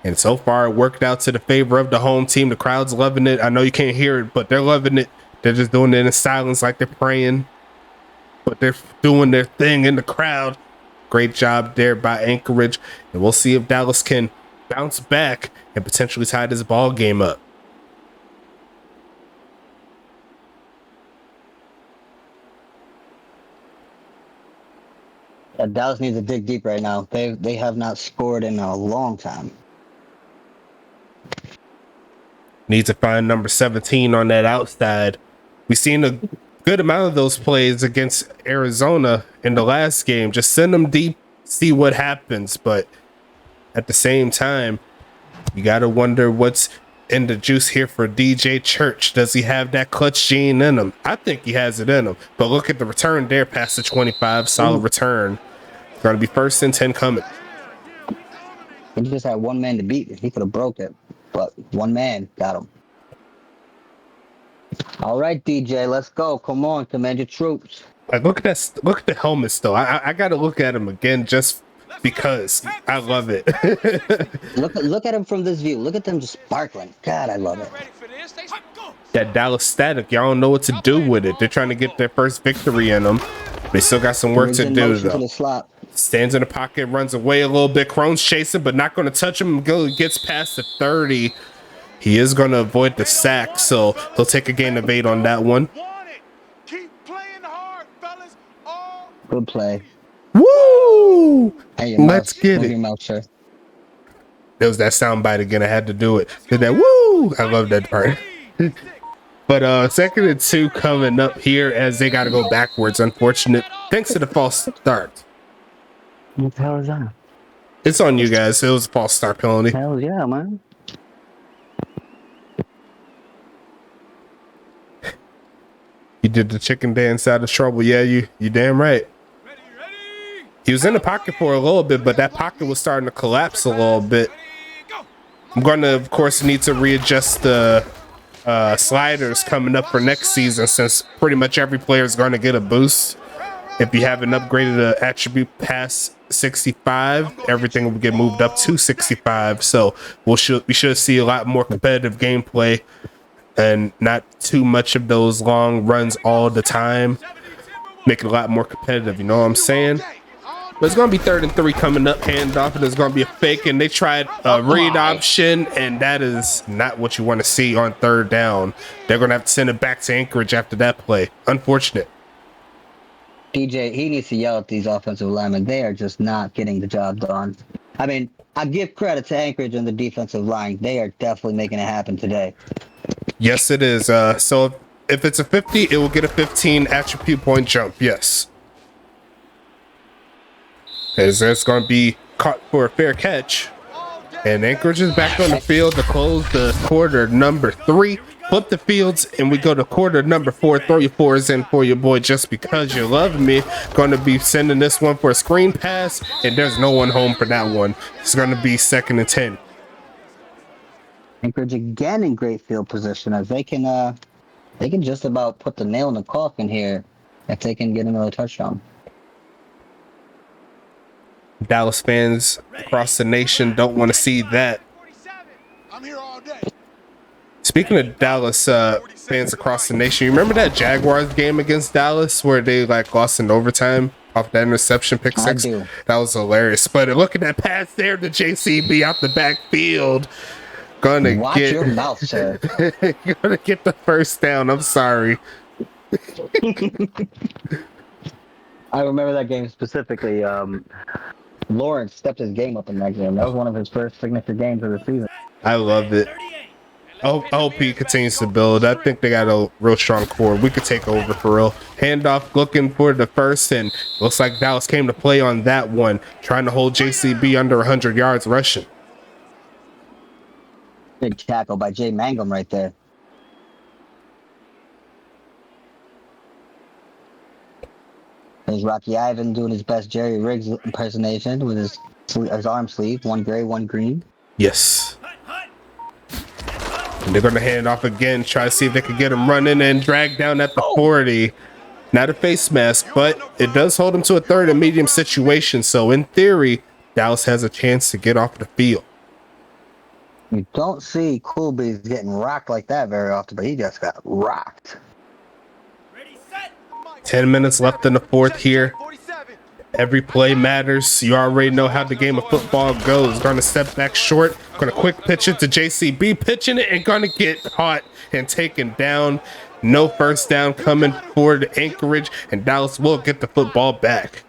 And so far, it worked out to the favor of the home team. The crowd's loving it. I know you can't hear it, but they're loving it. They're just doing it in silence like they're praying. But they're doing their thing in the crowd. Great job there by Anchorage. And we'll see if Dallas can bounce back and potentially tie this ball game up. Dallas needs to dig deep right now. They have not scored in a long time. Need to find number 17 on that outside. We've seen a good amount of those plays against Arizona in the last game. Just send them deep, see what happens. But at the same time, you got to wonder what's in the juice here for DJ Church. Does he have that clutch gene in him? I think he has it in him. But look at the return there past the 25. Solid return. Going to be 1st and 10 coming. He just had one man to beat. He could have broke it. But one man got him. All right, DJ, let's go. Come on, command your troops. Like, look at that. Look at the helmets, though. I got to look at him again just because I love it. look at him from this view. Look at them just sparkling. God, I love it. That Dallas static, y'all don't know what to do with it. They're trying to get their first victory in them. They still got some work to do, though. Stands in the pocket, runs away a little bit. Crone's chasing, but not going to touch him. Gets past the 30. He is going to avoid the sack, so he'll take a gain of 8 on that one. Good play. Woo! Hey, let's get it. There was that soundbite again. I had to do it. Did that woo! I love that part. But 2nd and 2 coming up here as they got to go backwards. Unfortunate, thanks to the false start. What the hell is that? It's on you guys. It was a false start penalty. Hell yeah, man. You did the chicken dance out of trouble. Yeah, you damn right. He was in the pocket for a little bit, but that pocket was starting to collapse a little bit. I'm going to, of course, need to readjust the sliders coming up for next season, since pretty much every player is going to get a boost. If you haven't upgraded the attribute past 65, everything will get moved up to 65. So we should see a lot more competitive gameplay and not too much of those long runs all the time. Make it a lot more competitive, you know what I'm saying? But it's going to be 3rd and 3 coming up, handoff, and there's going to be a fake, and they tried a read option, and that is not what you want to see on 3rd down. They're going to have to send it back to Anchorage after that play. Unfortunate. DJ, he needs to yell at these offensive linemen. They are just not getting the job done. I mean, I give credit to Anchorage and the defensive line. They are definitely making it happen today. Yes, it is. So if it's a 50, it will get a 15 attribute point jump. Yes. As it's going to be caught for a fair catch. And Anchorage is back on the field to close the quarter number 3. Flip the fields, and we go to quarter number 4. Throw your 4s in for your boy just because you love me. Going to be sending this one for a screen pass, and there's no one home for that one. It's going to be 2nd and 10. Anchorage again in great field position, as they can just about put the nail in the coffin here if they can get another touchdown. Dallas fans across the nation don't want to see that. I'm here all day. Speaking of Dallas fans across the nation, you remember that Jaguars game against Dallas where they lost in overtime off that interception pick 6? That was hilarious. But look at that pass there to JCB out the backfield. Watch your mouth, sir. Gonna get the 1st down. I'm sorry. I remember that game specifically. Lawrence stepped his game up in that game. That was one of his first signature games of the season. I love it. I hope he continues to build. I think they got a real strong core. We could take over for real. Handoff looking for the first, and looks like Dallas came to play on that one, trying to hold JCB under 100 yards rushing. Big tackle by Jay Mangum right there. There's Rocky Ivan doing his best Jerry Riggs impersonation with his arm sleeve, one gray, one green. Yes. And they're going to hand off again, try to see if they can get him running and drag down at the 40. Not a face mask, but it does hold him to a third and medium situation. So in theory, Dallas has a chance to get off the field. You don't see Cool Breeze getting rocked like that very often, but he just got rocked. 10 minutes left in the fourth here. Every play matters. You already know how the game of football goes. Going to step back short. Going to quick pitch it to JCB. Pitching it and going to get caught and taken down. No first down coming for the Anchorage. And Dallas will get the football back.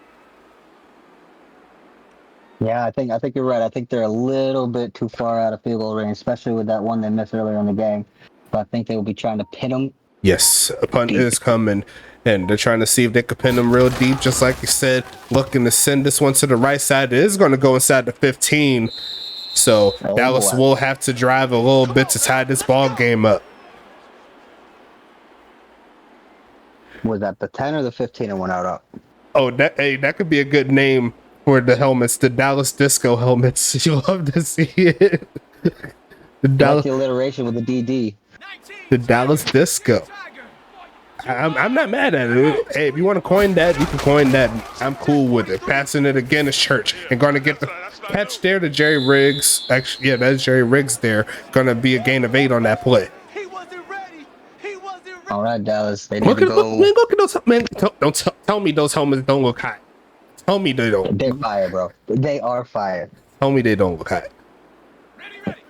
Yeah, I think you're right. I think they're a little bit too far out of field goal range, especially with that one they missed earlier in the game. But I think they will be trying to pin them. Yes, a punt is coming. And they're trying to see if they can pin them real deep, just like you said. Looking to send this one to the right side. It is going to go inside the 15. So Dallas will have to drive a little bit to tie this ball game up. Was that the 10 or the 15 that went out up? Oh, that could be a good name for the helmets. The Dallas Disco helmets. You'll love to see it. The Dallas alliteration with the DD. The Dallas Disco. I'm not mad at it. Hey, if you want to coin that, you can coin that. I'm cool with it. Passing it again to Church and going to get the catch there to Jerry Riggs. Actually, yeah, that's Jerry Riggs there. Going to be a gain of 8 on that play. He wasn't ready. He wasn't ready. All right, Dallas. They need to go. Look at those. Man, don't tell me those helmets don't look hot. Tell me they don't. They're fire, bro. They are fire. Tell me they don't look hot.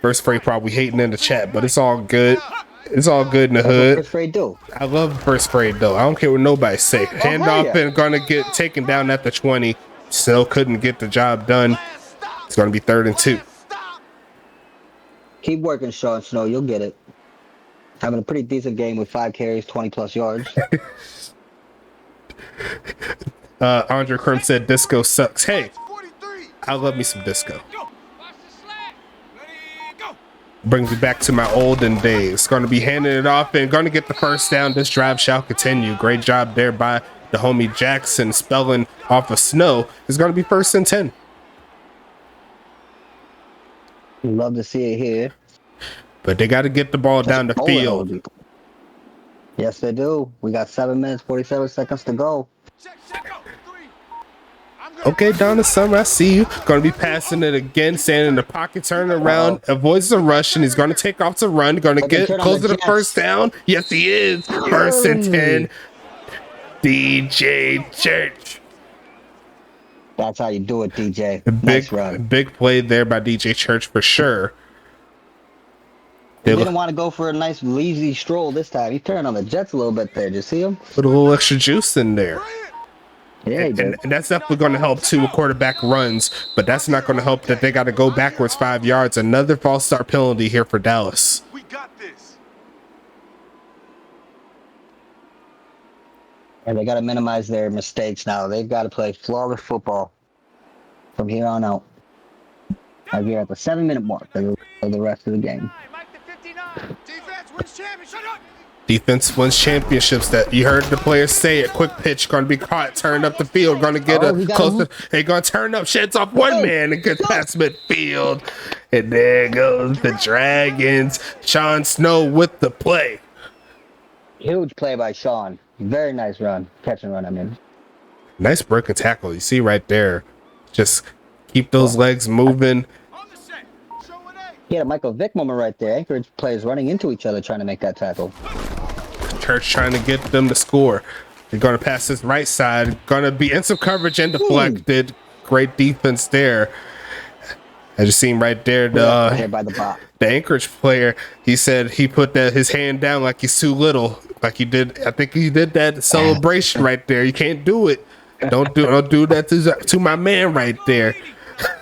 First Freight probably hating in the chat, but it's all good. It's all good in the hood. First Freight do. I love First Freight though. I don't care what nobody say. Handoff and gonna get taken down at the 20. Still couldn't get the job done. It's gonna be 3rd and 2. Keep working, Sean Snow. You'll get it. Having a pretty decent game with 5 carries, 20+ yards. Andre Krim said disco sucks. Hey, I love me some disco. Brings me back to my olden days. Going to be handing it off and going to get the first down. This drive shall continue. Great job there by the homie Jackson spelling off of Snow. It's going to be 1st and 10. Love to see it here. But they got to get the ball down the field. Yes, they do. We got 7 minutes, 47 seconds to go. Okay, Donna Summer, I see you. Going to be passing it again, standing in the pocket, turning around, avoids the rush, and he's going to take off to run. Going to get close to the first down. Yes, he is. 1st and 10. DJ Church. That's how you do it, DJ. Nice run. Big play there by DJ Church for sure. He didn't want to go for a nice lazy stroll this time. He turned on the Jets a little bit there. Did you see him? Put a little extra juice in there. Yeah, and that's definitely going to help too with quarterback runs, but that's not going to help that they got to go backwards 5 yards. Another false start penalty here for Dallas. We got this. And they got to minimize their mistakes now. They've got to play flawless football from here on out. As we're at the 7-minute mark of the rest of the game. Defense wins championship. Defense wins championships. That you heard the players say it. Quick pitch going to be caught, turned up the field, going to get close. They're going to turn up, sheds off one man and gets past midfield. And there goes the Dragons. Sean Snow with the play. Huge play by Sean. Very nice run. Catch and run, I mean. Nice break and tackle. You see right there. Just keep those legs moving. He had a Michael Vick moment right there. Anchorage players running into each other trying to make that tackle. Church trying to get them to score. They're going to pass this right side. Going to be in some coverage and deflected. Great defense there. As you seen right there, the Anchorage player, he said he put his hand down like he's too little. Like he did, I think he did that celebration right there. You can't do it. Don't do that to my man right there.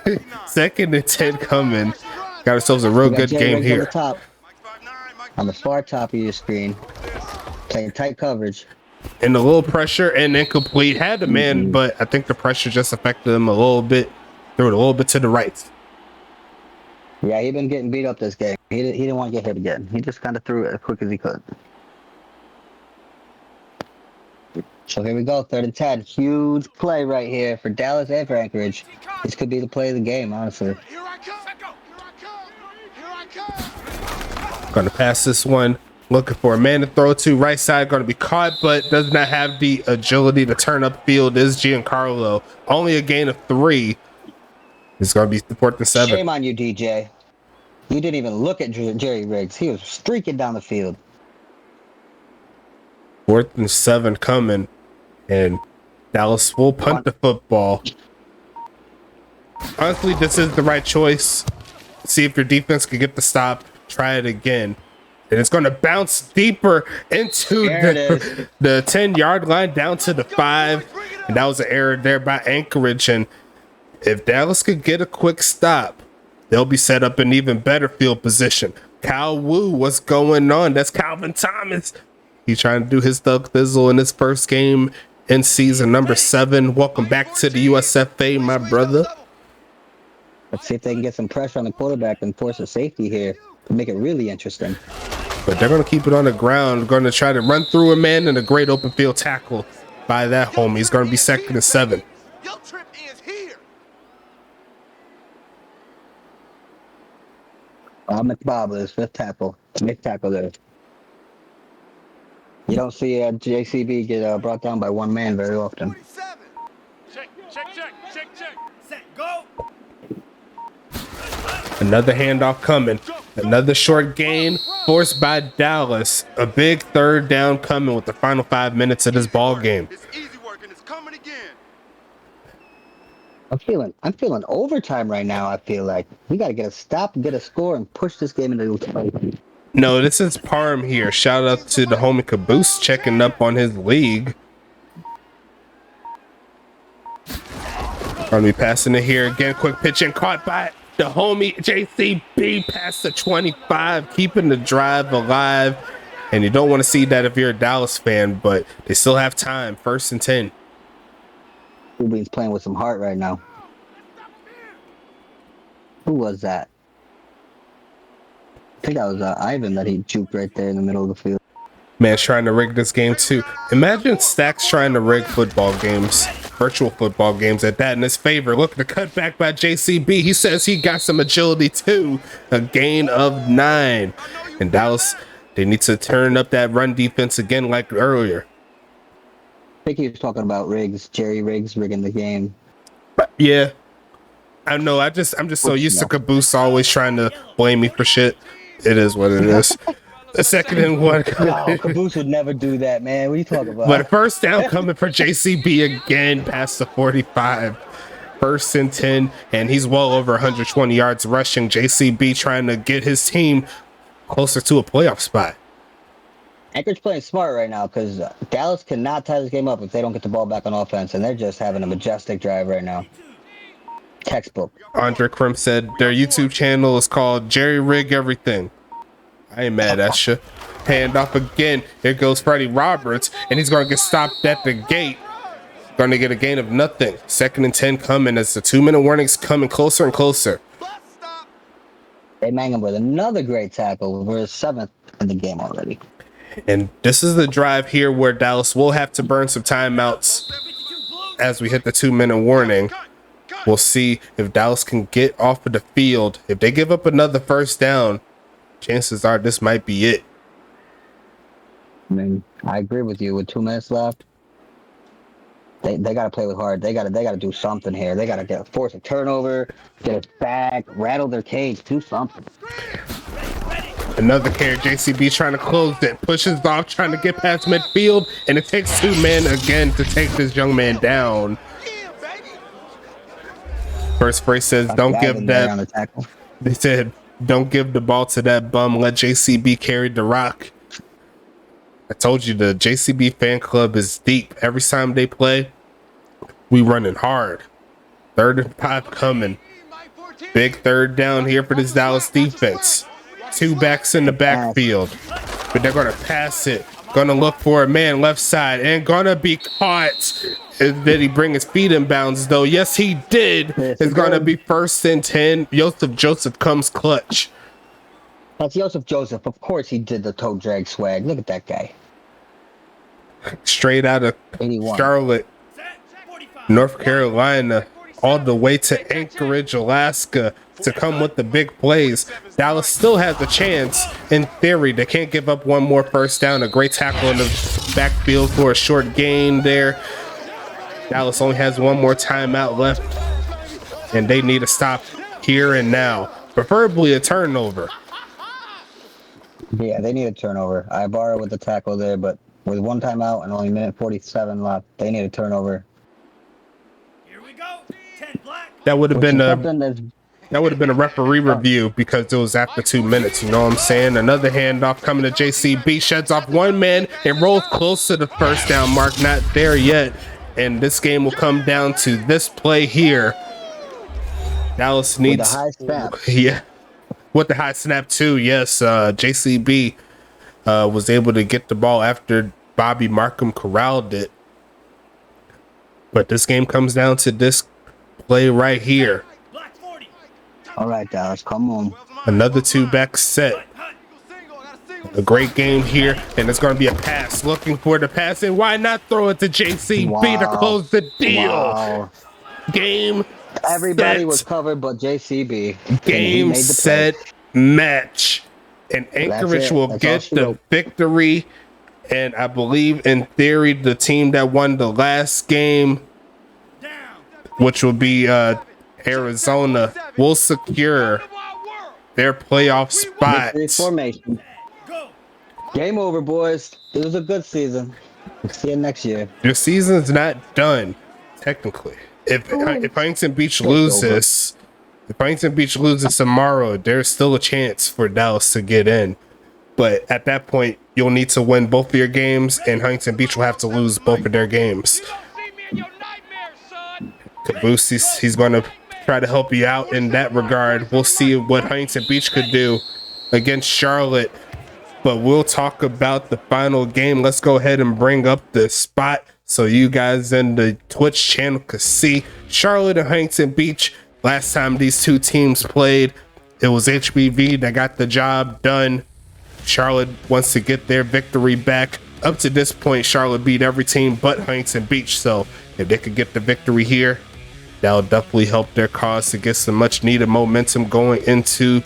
2nd and 10 coming. Got ourselves a real good game here. on the far top of your screen, playing tight coverage. And a little pressure and incomplete. Had the man, but I think the pressure just affected him a little bit. Threw it a little bit to the right. Yeah, he been getting beat up this game. He didn't want to get hit again. He just kind of threw it as quick as he could. So here we go, 3rd and 10. Huge play right here for Dallas and for Anchorage. This could be the play of the game, honestly. Here I come. Here I come. Gonna pass this one. Looking for a man to throw to. Right side gonna be caught, but does not have the agility to turn up field. Is Giancarlo. Only a gain of 3. It's gonna be 4th and 7. Shame on you, DJ. You didn't even look at Jerry Riggs. He was streaking down the field. 4th and 7 coming. And Dallas will punt the football. Honestly, this is the right choice. See if your defense can get the stop. Try it again. And it's going to bounce deeper into the 10-yard line down to the 5. And that was an error there by Anchorage. And if Dallas could get a quick stop, they'll be set up in even better field position. Cal Wu, what's going on? That's Calvin Thomas. He's trying to do his thug thizzle in his first game in season number 7. Welcome back to the USFA, my brother. Let's see if they can get some pressure on the quarterback and force a safety here to make it really interesting. But they're going to keep it on the ground. Going to try to run through a man and a great open field tackle by that homie. He's going to be 2nd and 7. Your trip ends here. McBob is 5th tackle. 5th tackle there. You don't see JCB get brought down by one man very often. 47. Check. Set, go. Another handoff coming. Another short gain forced by Dallas. A big 3rd down coming with the final 5 minutes of this ball game. It's easy work and it's coming again. I'm feeling overtime right now. I feel like we got to get a stop, get a score, and push this game into the play. No, this is Parm here. Shout out to the homie Caboose checking up on his league. Gonna be passing it here again. Quick pitch and caught by the homie JCB past the 25, keeping the drive alive. And you don't want to see that if you're a Dallas fan, but they still have time. 1st and 10. Ruby's playing with some heart right now. Who was that? I think that was Ivan that he juked right there in the middle of the field. Man's trying to rig this game too. Imagine Stacks trying to rig football games, virtual football games at that in his favor. Look at the cutback by JCB. He says he got some agility too. A gain of 9. And Dallas, they need to turn up that run defense again like earlier. I think he was talking about Riggs, Jerry Riggs rigging the game. Yeah. I know. I'm just so used to Caboose always trying to blame me for shit. It is what it is. The 2nd and 1. No, Caboose would never do that, man. What are you talking about? But a 1st down coming for JCB again past the 45. 1st and 10, and he's well over 120 yards rushing. JCB trying to get his team closer to a playoff spot. Anchorage playing smart right now because Dallas cannot tie this game up if they don't get the ball back on offense, and they're just having a majestic drive right now. Textbook. Andre Krim said their YouTube channel is called Jerry Rig Everything. I ain't mad at you. Hand off again. Here goes Freddie Roberts, and he's going to get stopped at the gate. Going to get a gain of nothing. 2nd and 10 coming as the 2-minute warning's coming closer and closer. They mang him with another great tackle. We're 7th in the game already. And this is the drive here where Dallas will have to burn some timeouts as we hit the 2-minute warning. We'll see if Dallas can get off of the field. If they give up another 1st down, chances are this might be it. I mean, I agree with you. With 2 minutes left, they got to play with heart. They got to do something here. They got to force a turnover, get it back, rattle their cage, do something. Another carry. JCB trying to close it, pushes off, trying to get past midfield, and it takes 2 men again to take this young man down. First phrase says, "Don't give that." They said, "Don't give the ball to that bum. Let JCB carry the rock." I told you the JCB fan club is deep. Every time they play, we running hard. 3rd and 5 coming. Big 3rd down here for this Dallas defense. Two backs in the backfield, but they're going to pass it. Going to look for a man left side and going to be caught. Did he bring his feet in bounds, though? Yes, he did. Yes, It's going to be 1st and 10. Joseph comes clutch. That's Joseph. Of course he did the toe drag swag. Look at that guy. Straight out of 81. Charlotte, North Carolina, all the way to Anchorage, Alaska to come with the big plays. Dallas still has a chance. In theory, they can't give up one more first down. A great tackle in the backfield for a short gain there. Dallas only has one more timeout left, and they need to stop here and now, preferably a turnover. Yeah, they need a turnover. I borrowed with the tackle there, but with one timeout and only minute 47 left, they need a turnover. Here we go. 10 black. That would have been a Something that's That would have been a referee review because it was after 2 minutes. You know what I'm saying? Another handoff coming to JCB. Sheds off one man and rolls close to the first down mark. Not there yet. And this game will come down to this play here. Dallas needs... with the high snap. Yeah. With the high snap too. Yes. JCB was able to get the ball after Bobby Markham corralled it. But this game comes down to this play right here. All right, Dallas, come on. Another two-back set. A great game here, and it's going to be a pass. Looking for the pass, and why not throw it to JCB to close the deal? Wow. Game. Everybody set, was covered but JCB. Game, set, match. And Anchorage will get the victory. And I believe, in theory, the team that won the last game, which will be Arizona, will secure their playoff spot. Formation. Game over, boys. It was a good season. We'll see you next year. Your season's not done, technically. If Huntington Beach loses, tomorrow, there's still a chance for Dallas to get in. But at that point, you'll need to win both of your games, and Huntington Beach will have to lose both of their games. Caboose, he's going to try to help you out in that regard. We'll see what Huntington Beach could do against Charlotte, but we'll talk about the final game. Let's go ahead and bring up the spot so you guys in the Twitch channel could see Charlotte and Huntington Beach. Last time these two teams played, it was HBV that got the job done. Charlotte wants to get their victory back. Up to this point, Charlotte beat every team but Huntington Beach, so if they could get the victory here, that'll definitely help their cause to get some much needed momentum going into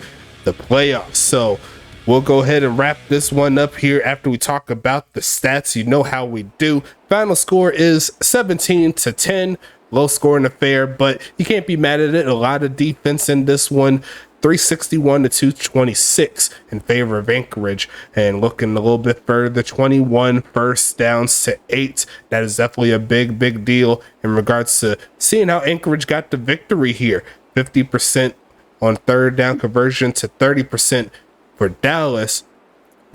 the playoffs. So we'll go ahead and wrap this one up here after we talk about the stats. You know how we do. Final score is 17-10. Low scoring affair, but you can't be mad at it. A lot of defense in this one. 361-226 in favor of Anchorage. And looking a little bit further, 21 first downs to 8. That is definitely a big deal in regards to seeing how Anchorage got the victory here. 50% on third down conversion to 30% for Dallas.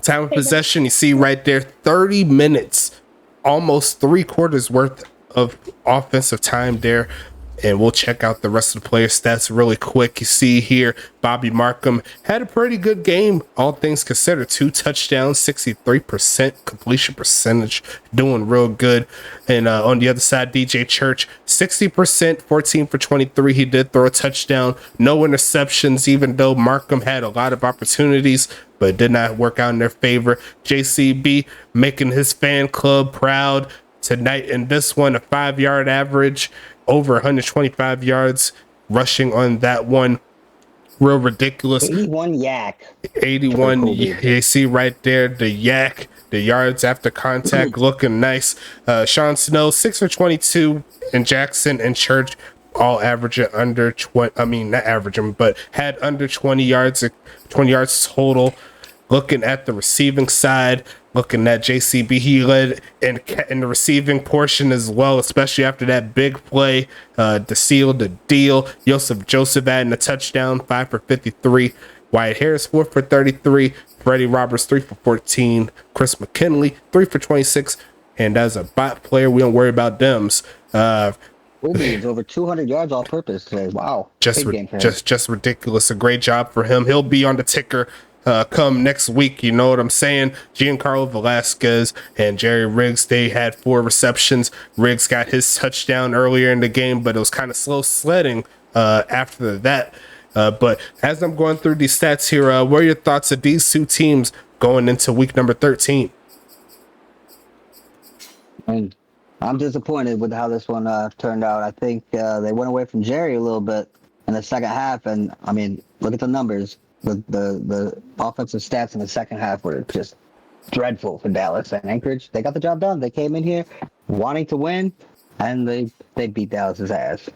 Time of possession, you see right there, 30 minutes, almost 3/4 worth of offensive time there. And we'll check out the rest of the player stats really quick. You see here, Bobby Markham had a pretty good game, all things considered. 2 touchdowns, 63% completion percentage, doing real good. And on the other side, DJ Church, 60%, 14 for 23. He did throw a touchdown, no interceptions, even though Markham had a lot of opportunities, but it did not work out in their favor. JCB making his fan club proud tonight in this one, a 5-yard average, over 125 yards rushing on that one. Real ridiculous. 81 yak. 81. You see right there the yak, the yards after contact looking nice. Sean Snow, 6 for 22, and Jackson and Church all averaging under 20. I mean, not averaging, but had under 20 yards total. Looking at the receiving side, looking at JCB, he led in the receiving portion as well, especially after that big play to seal the deal. Joseph adding a touchdown, 5 for 53. Wyatt Harris, 4 for 33. Freddie Roberts, 3 for 14. Chris McKinley, 3 for 26. And as a bot player, we don't worry about dems. It's over 200 yards all purpose today. Wow. Just ridiculous. A great job for him. He'll be on the ticker come next week. You know what I'm saying? Giancarlo Velasquez and Jerry Riggs, they had 4 receptions. Riggs got his touchdown earlier in the game, but it was kind of slow sledding after that. But as I'm going through these stats here, what are your thoughts of these 2 teams going into week number 13? And I'm disappointed with how this one turned out. I think they went away from Jerry a little bit in the second half, and I mean, look at the numbers. The offensive stats in the second half were just dreadful for Dallas and Anchorage. They got the job done. They came in here wanting to win, and they beat Dallas's ass.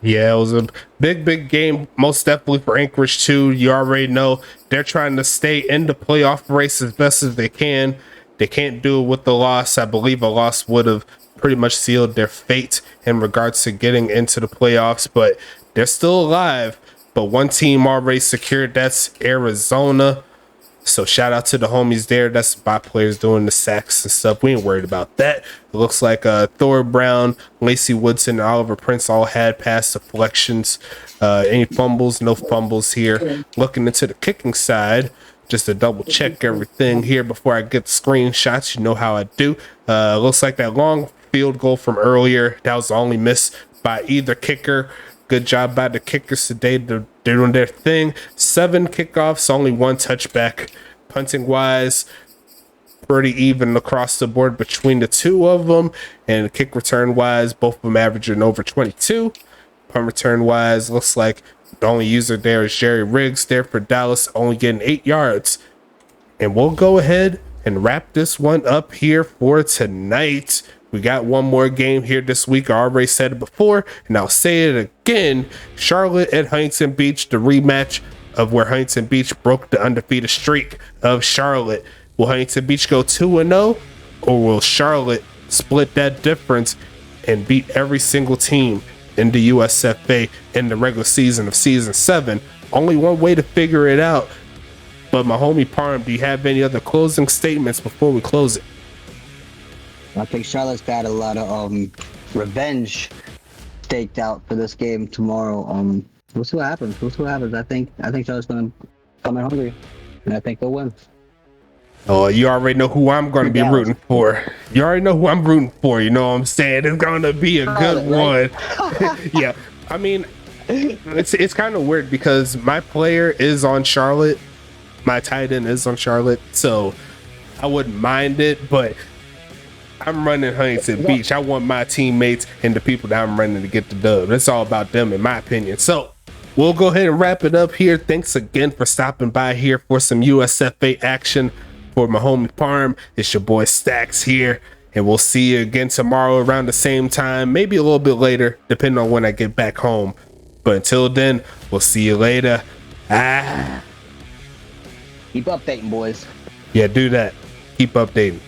Yeah, it was a big game, most definitely for Anchorage too. You already know they're trying to stay in the playoff race as best as they can. They can't do it with the loss. I believe a loss would have pretty much sealed their fate in regards to getting into the playoffs, but they're still alive. But one team already secured, that's Arizona. So shout out to the homies there. That's my players doing the sacks and stuff. We ain't worried about that. It looks like Thor Brown, Lacey Woodson, and Oliver Prince all had pass deflections. Any fumbles? No fumbles here. Looking into the kicking side, just to double check everything here before I get the screenshots. You know how I do. Looks like that long field goal from earlier, that was the only miss by either kicker. Good job by the kickers today. They're doing their thing. 7 kickoffs, only 1 touchback. Punting wise, pretty even across the board between the 2 of them. And kick return wise, both of them averaging over 22. Punt return wise, looks like the only user there is Jerry Riggs there for Dallas, only getting 8 yards. And we'll go ahead and wrap this one up here for tonight. We got one more game here this week. I already said it before, and I'll say it again. Charlotte at Huntington Beach, the rematch of where Huntington Beach broke the undefeated streak of Charlotte. Will Huntington Beach go 2-0, or will Charlotte split that difference and beat every single team in the USFA in the regular season of season 7? Only one way to figure it out. But my homie Parham, do you have any other closing statements before we close it? I think Charlotte's got a lot of revenge staked out for this game tomorrow. We'll see what happens. I think Charlotte's gonna come in hungry, and I think they'll win. Oh, you already know who I'm going to be rooting for. You already know who I'm rooting for. You know what I'm saying? It's going to be a good one. Yeah, I mean, it's kind of weird because my player is on Charlotte. My tight end is on Charlotte, so I wouldn't mind it, but I'm running Huntington Beach. I want my teammates and the people that I'm running to get the dub. It's all about them, in my opinion. So we'll go ahead and wrap it up here. Thanks again for stopping by here for some USFA action. For my homie Parm, it's your boy Stacks here, and we'll see you again tomorrow around the same time, maybe a little bit later, depending on when I get back home. But until then, we'll see you later. Keep updating, boys. Yeah, do that. Keep updating.